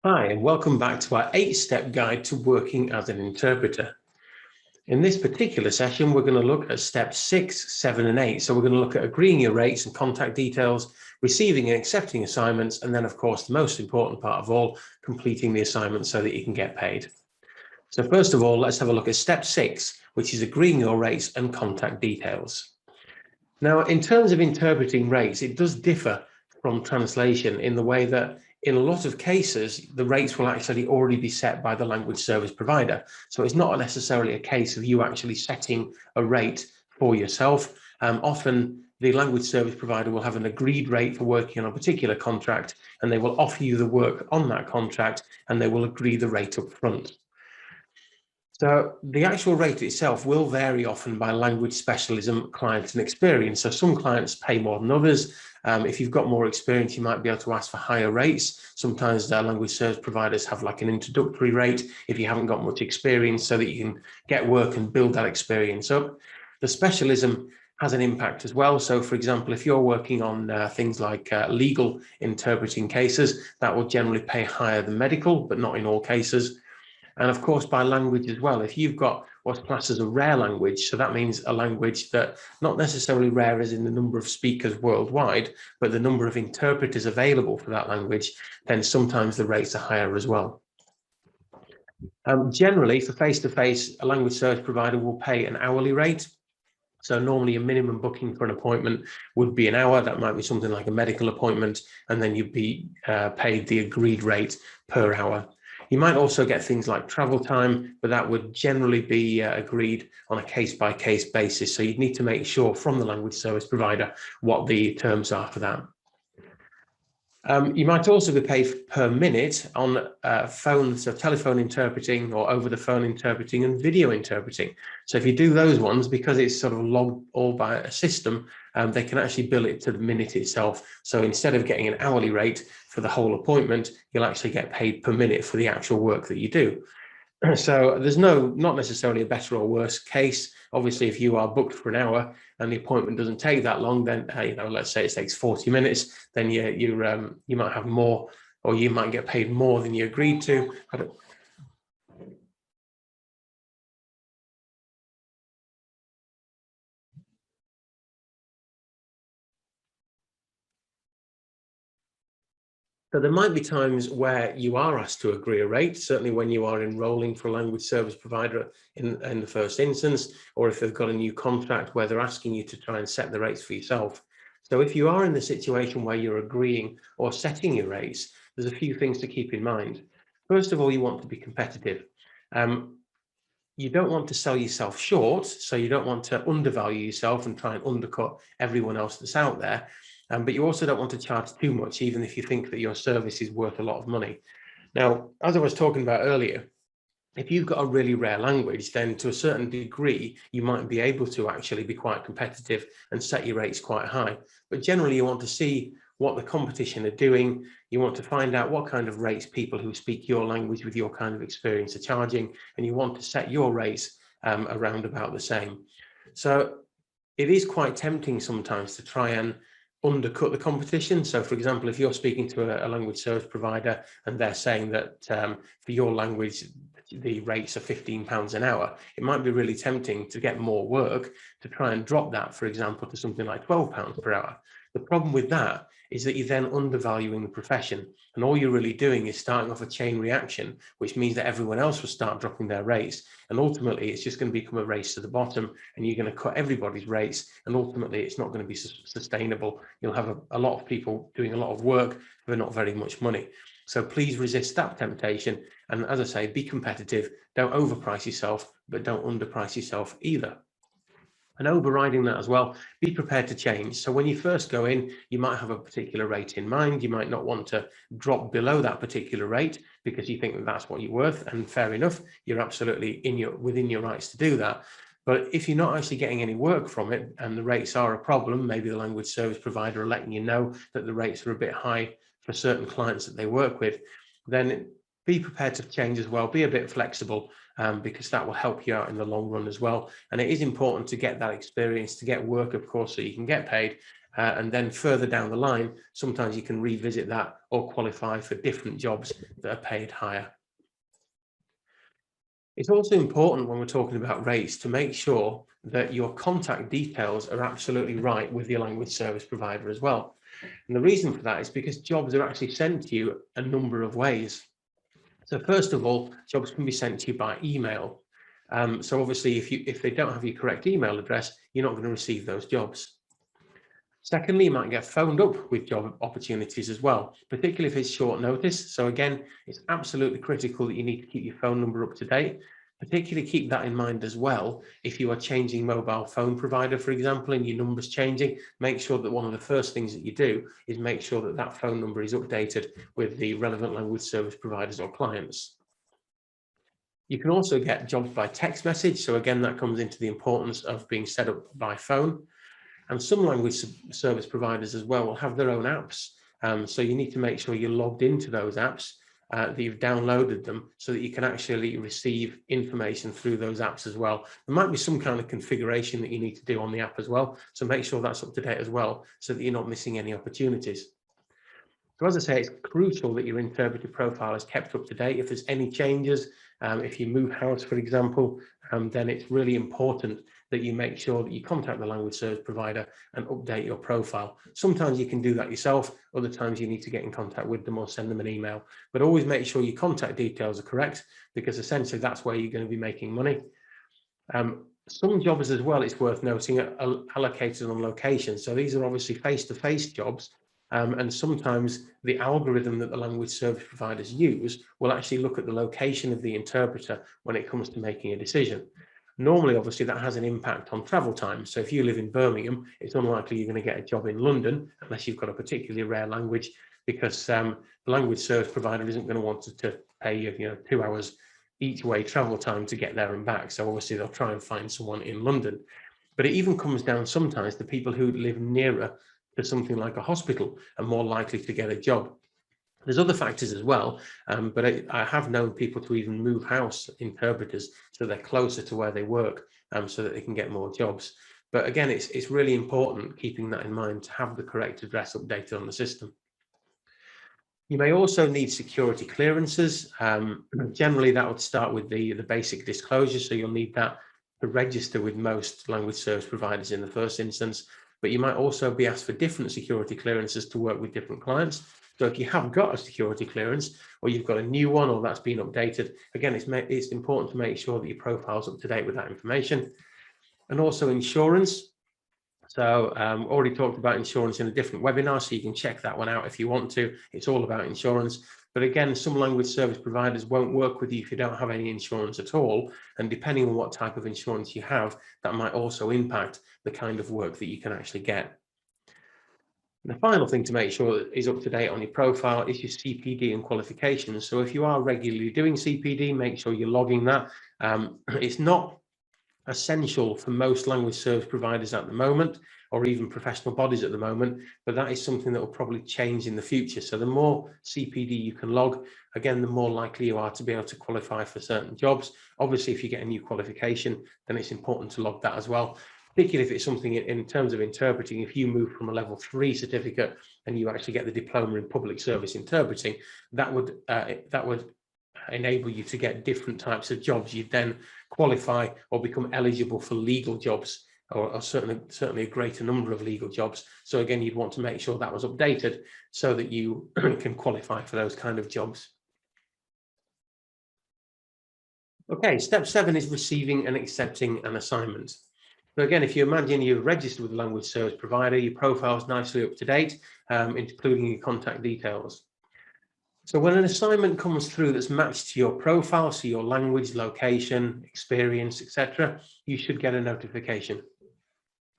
Hi, and welcome back to our 8-step guide to working as an interpreter. In this particular session, we're going to look at steps 6, 7, and 8. So we're going to look at agreeing your rates and contact details, receiving and accepting assignments, and then, of course, the most important part of all, completing the assignment so that you can get paid. So first of all, let's have a look at step 6, which is agreeing your rates and contact details. Now, in terms of interpreting rates, it does differ from translation in the way that in a lot of cases, the rates will actually already be set by the language service provider. So it's not necessarily a case of you actually setting a rate for yourself. Often the language service provider will have an agreed rate for working on a particular contract, and they will offer you the work on that contract, and they will agree the rate up front. So the actual rate itself will vary often by language specialism, client and experience. So some clients pay more than others. If you've got more experience, you might be able to ask for higher rates. Sometimes the language service providers have like an introductory rate if you haven't got much experience so that you can get work and build that experience up. The specialism has an impact as well. So for example, if you're working on things like legal interpreting cases, that will generally pay higher than medical, but not in all cases. And of course, by language as well, if you've got what's classed as a rare language, so that means a language that not necessarily rare as in the number of speakers worldwide, but the number of interpreters available for that language, then sometimes the rates are higher as well. Generally, for face-to-face, a language service provider will pay an hourly rate. So normally a minimum booking for an appointment would be an hour. That might be something like a medical appointment, and then you'd be paid the agreed rate per hour. You might also get things like travel time, but that would generally be agreed on a case-by-case basis. So you'd need to make sure from the language service provider what the terms are for that. You might also be paid per minute on phone, so telephone interpreting or over the phone interpreting and video interpreting. So if you do those ones, because it's sort of logged all by a system, they can actually bill it to the minute itself. So instead of getting an hourly rate for the whole appointment, you'll actually get paid per minute for the actual work that you do. So there's not necessarily a better or worse case. Obviously, if you are booked for an hour and the appointment doesn't take that long, then let's say it takes 40 minutes, then you might have more, or you might get paid more than you agreed to. So there might be times where you are asked to agree a rate, certainly when you are enrolling for a language service provider in the first instance, or if they've got a new contract where they're asking you to try and set the rates for yourself. So if you are in the situation where you're agreeing or setting your rates, there's a few things to keep in mind. First of all, you want to be competitive. You don't want to sell yourself short, so you don't want to undervalue yourself and try and undercut everyone else that's out there. But you also don't want to charge too much, even if you think that your service is worth a lot of money. Now, as I was talking about earlier, if you've got a really rare language, then to a certain degree, you might be able to actually be quite competitive and set your rates quite high. But generally, you want to see what the competition are doing. You want to find out what kind of rates people who speak your language with your kind of experience are charging, and you want to set your rates around about the same. So it is quite tempting sometimes to try and undercut the competition. So for example, if you're speaking to a language service provider and they're saying that for your language, the rates are £15 an hour, it might be really tempting to get more work to try and drop that, for example, to something like £12 per hour. The problem with that is that you're then undervaluing the profession, and all you're really doing is starting off a chain reaction, which means that everyone else will start dropping their rates, and ultimately it's just going to become a race to the bottom, and you're going to cut everybody's rates, and ultimately it's not going to be sustainable. You'll have a lot of people doing a lot of work for not very much money. So please resist that temptation, and as I say, be competitive. Don't overprice yourself, but don't underprice yourself either. And overriding that as well, be prepared to change. So when you first go in, you might have a particular rate in mind. You might not want to drop below that particular rate because you think that that's what you're worth, and fair enough, you're absolutely within your rights to do that. But if you're not actually getting any work from it and the rates are a problem, maybe the language service provider are letting you know that the rates are a bit high for certain clients that they work with, then be prepared to change as well. Be a bit flexible, because that will help you out in the long run as well. And it is important to get that experience, to get work, of course, so you can get paid. And then further down the line, sometimes you can revisit that or qualify for different jobs that are paid higher. It's also important when we're talking about rates to make sure that your contact details are absolutely right with your language service provider as well. And the reason for that is because jobs are actually sent to you a number of ways. So first of all, jobs can be sent to you by email. So obviously, if they don't have your correct email address, you're not going to receive those jobs. Secondly, you might get phoned up with job opportunities as well, particularly if it's short notice. So again, it's absolutely critical that you need to keep your phone number up to date. Particularly keep that in mind as well. If you are changing mobile phone provider, for example, and your number's changing, make sure that one of the first things that you do is make sure that that phone number is updated with the relevant language service providers or clients. You can also get jobs by text message. So again, that comes into the importance of being set up by phone. And some language service providers as well will have their own apps. So you need to make sure you're logged into those apps, that you've downloaded them so that you can actually receive information through those apps as well. There might be some kind of configuration that you need to do on the app as well. So make sure that's up to date as well so that you're not missing any opportunities. So as I say, it's crucial that your interpreter profile is kept up to date. If there's any changes, if you move house, for example, then it's really important that you make sure that you contact the language service provider and update your profile. Sometimes you can do that yourself, other times you need to get in contact with them or send them an email. But always make sure your contact details are correct, because essentially that's where you're going to be making money. Some jobs as well, it's worth noting, are allocated on location. So these are obviously face-to-face jobs. And sometimes the algorithm that the language service providers use will actually look at the location of the interpreter when it comes to making a decision. Normally, obviously, that has an impact on travel time. So if you live in Birmingham, it's unlikely you're going to get a job in London unless you've got a particularly rare language, because the language service provider isn't going to want to pay you, 2 hours each way travel time to get there and back. So obviously, they'll try and find someone in London. But it even comes down sometimes to people who live nearer to something like a hospital are more likely to get a job. There's other factors as well, but I have known people to even move house interpreters so they're closer to where they work, so that they can get more jobs. But again, it's really important keeping that in mind to have the correct address updated on the system. You may also need security clearances. Generally, that would start with the basic disclosure, so you'll need that to register with most language service providers in the first instance. But you might also be asked for different security clearances to work with different clients. So if you have got a security clearance, or you've got a new one, or that's been updated, again, it's important to make sure that your profile's up to date with that information. And also insurance. So already talked about insurance in a different webinar, so you can check that one out if you want to. It's all about insurance. But again, some language service providers won't work with you if you don't have any insurance at all. And depending on what type of insurance you have, that might also impact the kind of work that you can actually get. And the final thing to make sure is up to date on your profile is your CPD and qualifications. So if you are regularly doing CPD, make sure you're logging that. It's not essential for most language service providers at the moment, or even professional bodies at the moment, but that is something that will probably change in the future. So the more CPD you can log, again, the more likely you are to be able to qualify for certain jobs. Obviously, if you get a new qualification, then it's important to log that as well, particularly if it's something in terms of interpreting. If you move from a level 3 certificate and you actually get the diploma in public service interpreting, that would enable you to get different types of jobs. You'd then qualify or become eligible for legal jobs, or certainly a greater number of legal jobs. So again, you'd want to make sure that was updated so that you can qualify for those kind of jobs. Okay, step 7 is receiving and accepting an assignment. So again, if you imagine you've registered with a language service provider, your profile is nicely up to date, including your contact details. So when an assignment comes through that's matched to your profile, so your language, location, experience, etc., you should get a notification.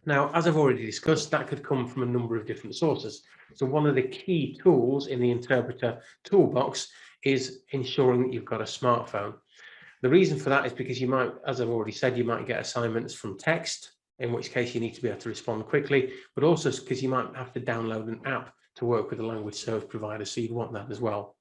Now, as I've already discussed, that could come from a number of different sources. So one of the key tools in the interpreter toolbox is ensuring that you've got a smartphone. The reason for that is because you might, as I've already said, you might get assignments from text, in which case you need to be able to respond quickly, but also because you might have to download an app to work with a language service provider, so you'd want that as well.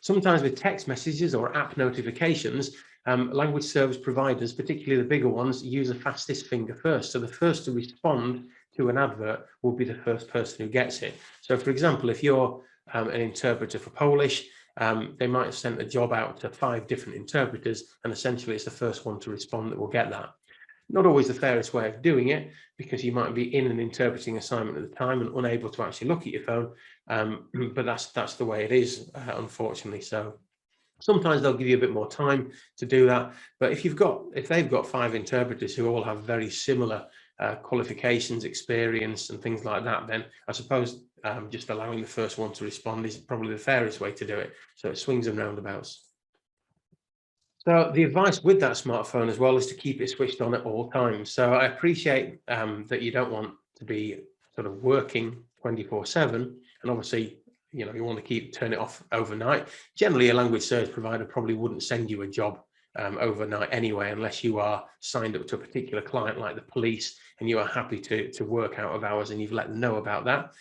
Sometimes with text messages or app notifications, language service providers, particularly the bigger ones, use the fastest finger first. So the first to respond to an advert will be the first person who gets it. So for example, if you're an interpreter for Polish, they might have sent a job out to 5 different interpreters, and essentially it's the first one to respond that will get that. Not always the fairest way of doing it, because you might be in an interpreting assignment at the time and unable to actually look at your phone, but that's the way it is, unfortunately. So sometimes they'll give you a bit more time to do that, but if they've got 5 interpreters who all have very similar qualifications, experience, and things like that, then I suppose just allowing the first one to respond is probably the fairest way to do it. So it swings and roundabouts. So the advice with that smartphone as well is to keep it switched on at all times. So I appreciate that you don't want to be sort of working 24/7, and obviously, you want to turn it off overnight. Generally, a language service provider probably wouldn't send you a job overnight anyway, unless you are signed up to a particular client like the police and you are happy to work out of hours and you've let them know about that.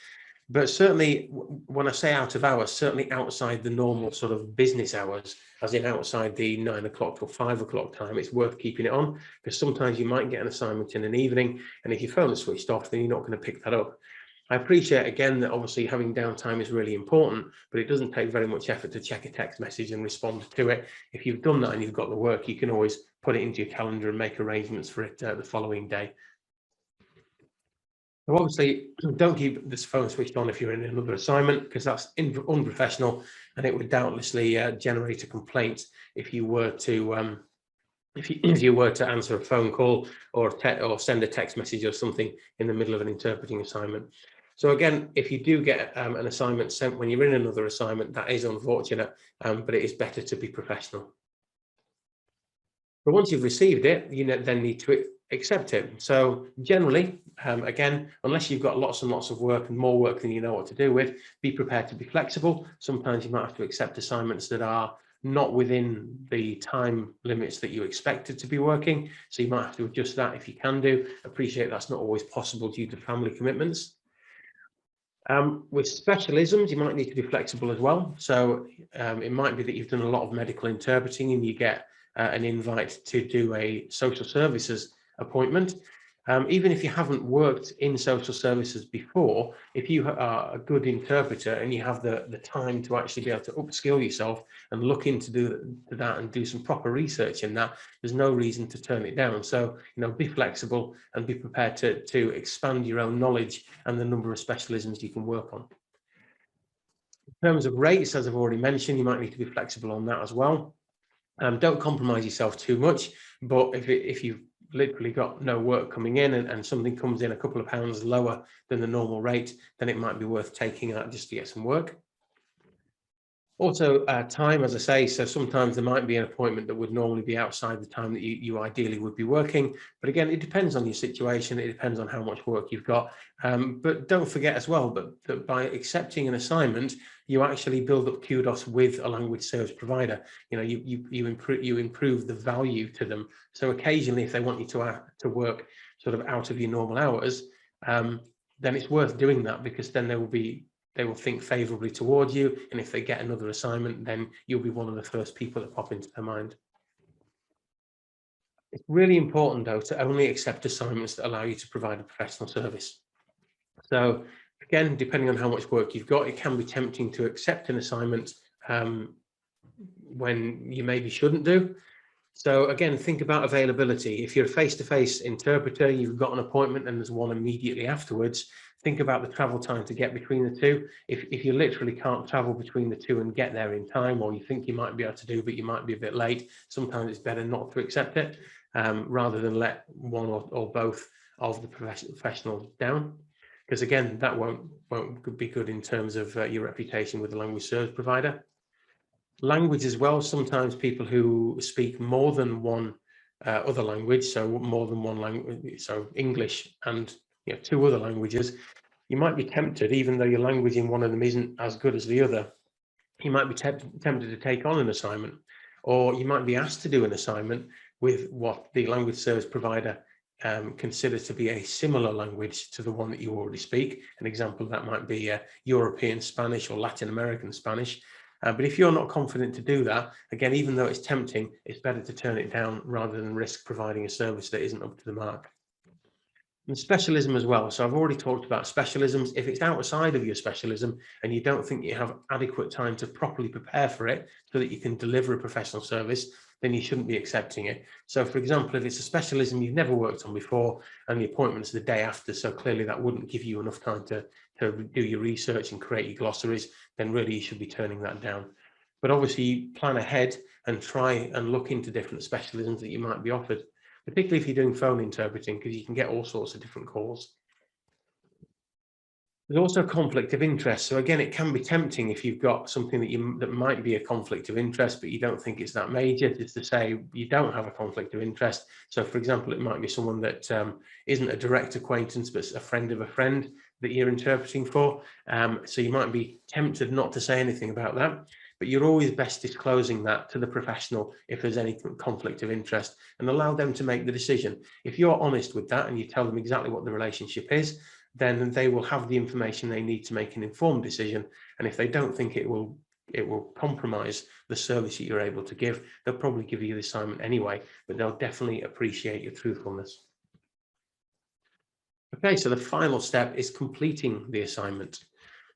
But certainly, when I say out of hours, certainly outside the normal sort of business hours, as in outside the 9 o'clock or 5 o'clock time, it's worth keeping it on, because sometimes you might get an assignment in an evening, and if your phone is switched off, then you're not going to pick that up. I appreciate, again, that obviously having downtime is really important, but it doesn't take very much effort to check a text message and respond to it. If you've done that and you've got the work, you can always put it into your calendar and make arrangements for it the following day. So obviously, don't keep this phone switched on if you're in another assignment, because that's unprofessional, and it would doubtlessly generate a complaint if you were to if you were to answer a phone call or send a text message or something in the middle of an interpreting assignment. So again, if you do get an assignment sent when you're in another assignment, that is unfortunate, but it is better to be professional. But once you've received it, you then need to accept it. So generally, again, unless you've got lots and lots of work and more work than you know what to do with, be prepared to be flexible. Sometimes you might have to accept assignments that are not within the time limits that you expected to be working. So you might have to adjust that if you can do. Appreciate that's not always possible due to family commitments. With specialisms, you might need to be flexible as well. So it might be that you've done a lot of medical interpreting and you get an invite to do a social services appointment. Even if you haven't worked in social services before, if you are a good interpreter and you have the time to actually be able to upskill yourself and look into that and do some proper research in that, there's no reason to turn it down. So, be flexible and be prepared to expand your own knowledge and the number of specialisms you can work on. In terms of rates, as I've already mentioned, you might need to be flexible on that as well. Don't compromise yourself too much, but if you've literally got no work coming in and something comes in a couple of pounds lower than the normal rate, then it might be worth taking that just to get some work. Also, time, as I say, so sometimes there might be an appointment that would normally be outside the time that you ideally would be working. But again, it depends on your situation. It depends on how much work you've got. But don't forget as well that by accepting an assignment, you actually build up kudos with a language service provider. You improve the value to them. So occasionally, if they want you to work sort of out of your normal hours, then it's worth doing that, because then they will think favorably towards you. And if they get another assignment, then you'll be one of the first people that pop into their mind. It's really important, though, to only accept assignments that allow you to provide a professional service. So again, depending on how much work you've got, it can be tempting to accept an assignment when you maybe shouldn't do. So again, think about availability. If you're a face-to-face interpreter, you've got an appointment and there's one immediately afterwards, think about the travel time to get between the two. If you literally can't travel between the two and get there in time, or you think you might be able to do, but you might be a bit late, sometimes it's better not to accept it, rather than let one or both of the professionals down. Because again, that won't be good in terms of your reputation with the language service provider. Language as well, sometimes people who speak more than one other language, so more than one language, so English and 2 other languages, you might be tempted, even though your language in one of them isn't as good as the other, you might be tempted to take on an assignment, or you might be asked to do an assignment with what the language service provider considers to be a similar language to the one that you already speak. An example of that might be European Spanish or Latin American Spanish. But if you're not confident to do that, again, even though it's tempting, it's better to turn it down rather than risk providing a service that isn't up to the mark. And specialism as well. So I've already talked about specialisms. If it's outside of your specialism and you don't think you have adequate time to properly prepare for it so that you can deliver a professional service, then you shouldn't be accepting it. So for example, if it's a specialism you've never worked on before and the appointment's the day after, so clearly that wouldn't give you enough time to do your research and create your glossaries, then really you should be turning that down. But obviously plan ahead and try and look into different specialisms that you might be offered, particularly if you're doing phone interpreting, because you can get all sorts of different calls. There's also conflict of interest. So again, it can be tempting if you've got something that might be a conflict of interest, but you don't think it's that major, just to say you don't have a conflict of interest. So for example, it might be someone that isn't a direct acquaintance, but a friend of a friend that you're interpreting for. So you might be tempted not to say anything about that, but you're always best disclosing that to the professional if there's any conflict of interest, and allow them to make the decision. If you're honest with that and you tell them exactly what the relationship is, then they will have the information they need to make an informed decision. And if they don't think it will compromise the service that you're able to give, they'll probably give you the assignment anyway, but they'll definitely appreciate your truthfulness. Okay, so the final step is completing the assignment.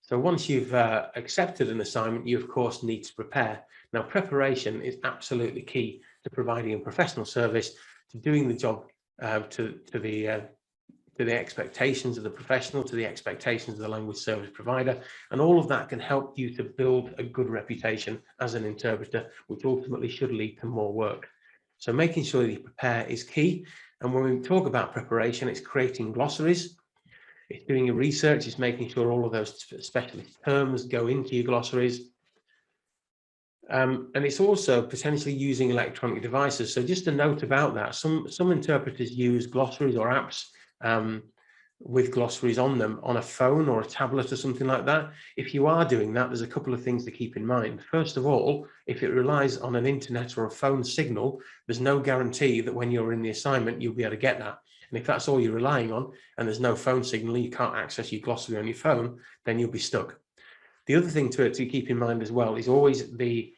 So once you've accepted an assignment, you of course need to prepare. Now, preparation is absolutely key to providing a professional service, to doing the job to the expectations of the professional, to the expectations of the language service provider, and all of that can help you to build a good reputation as an interpreter, which ultimately should lead to more work. So making sure that you prepare is key. And when we talk about preparation, it's creating glossaries, it's doing your research, it's making sure all of those specialist terms go into your glossaries. And it's also potentially using electronic devices. So just a note about that, some interpreters use glossaries or apps with glossaries on them on a phone or a tablet or something like that. If you are doing that, there's a couple of things to keep in mind. First of all, if it relies on an internet or a phone signal, there's no guarantee that when you're in the assignment, you'll be able to get that. And if that's all you're relying on and there's no phone signal, you can't access your glossary on your phone, then you'll be stuck. The other thing to keep in mind as well is always the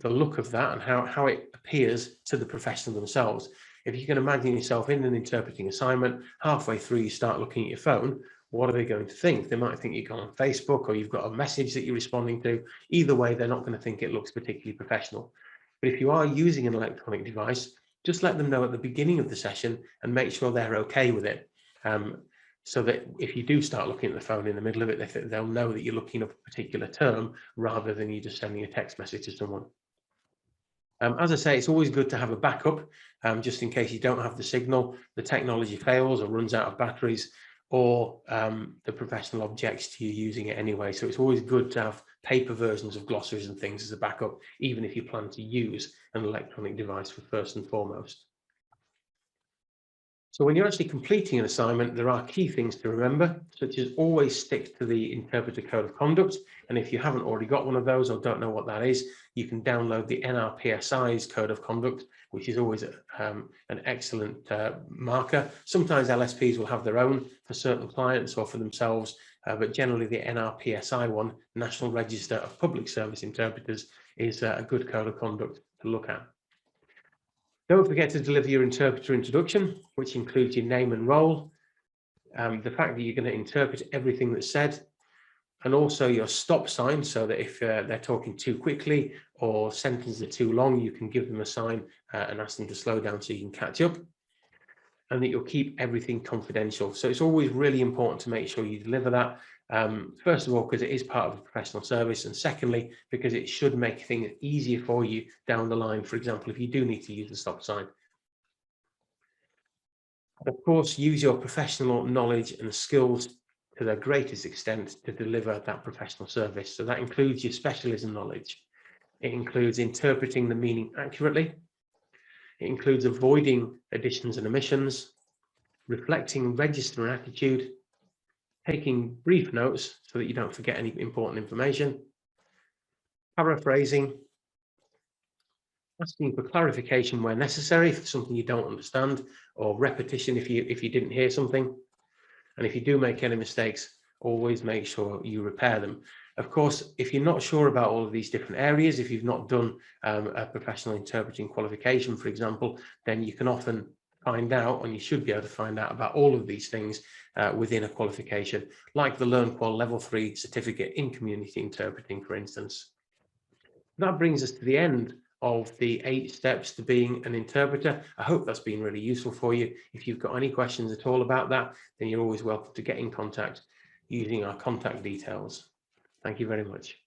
look of that and how it appears to the professional themselves. If you can imagine yourself in an interpreting assignment, halfway through you start looking at your phone, what are they going to think? They might think you've gone on Facebook or you've got a message that you're responding to. Either way, they're not going to think it looks particularly professional. But if you are using an electronic device, just let them know at the beginning of the session and make sure they're okay with it. So that if you do start looking at the phone in the middle of it, they'll know that you're looking up a particular term rather than you just sending a text message to someone. As I say, it's always good to have a backup, just in case you don't have the signal, the technology fails or runs out of batteries, or the professional objects to you using it anyway. So it's always good to have paper versions of glossaries and things as a backup, even if you plan to use an electronic device for first and foremost. So when you're actually completing an assignment, there are key things to remember, such as always stick to the interpreter code of conduct. And if you haven't already got one of those or don't know what that is, you can download the NRPSI's code of conduct, which is always an excellent marker. Sometimes LSPs will have their own for certain clients or for themselves, but generally the NRPSI one, National Register of Public Service Interpreters, is a good code of conduct to look at. Don't forget to deliver your interpreter introduction, which includes your name and role, the fact that you're going to interpret everything that's said, and also your stop sign, so that if they're talking too quickly or sentences are too long, you can give them a sign and ask them to slow down so you can catch up, and that you'll keep everything confidential. So it's always really important to make sure you deliver that. First of all, because it is part of a professional service, and secondly, because it should make things easier for you down the line. For example, if you do need to use the stop sign. Of course, use your professional knowledge and skills to their greatest extent to deliver that professional service. So that includes your specialism knowledge. It includes interpreting the meaning accurately. It includes avoiding additions and omissions, reflecting register and attitude, taking brief notes so that you don't forget any important information, paraphrasing, asking for clarification where necessary if it's something you don't understand, or repetition if you didn't hear something. And if you do make any mistakes, always make sure you repair them. Of course, if you're not sure about all of these different areas, if you've not done a professional interpreting qualification, for example, then you can often find out, and you should be able to find out about all of these things within a qualification, like the LearnQual Level 3 certificate in community interpreting, for instance. That brings us to the end of the 8 steps to being an interpreter. I hope that's been really useful for you. If you've got any questions at all about that, then you're always welcome to get in contact using our contact details. Thank you very much.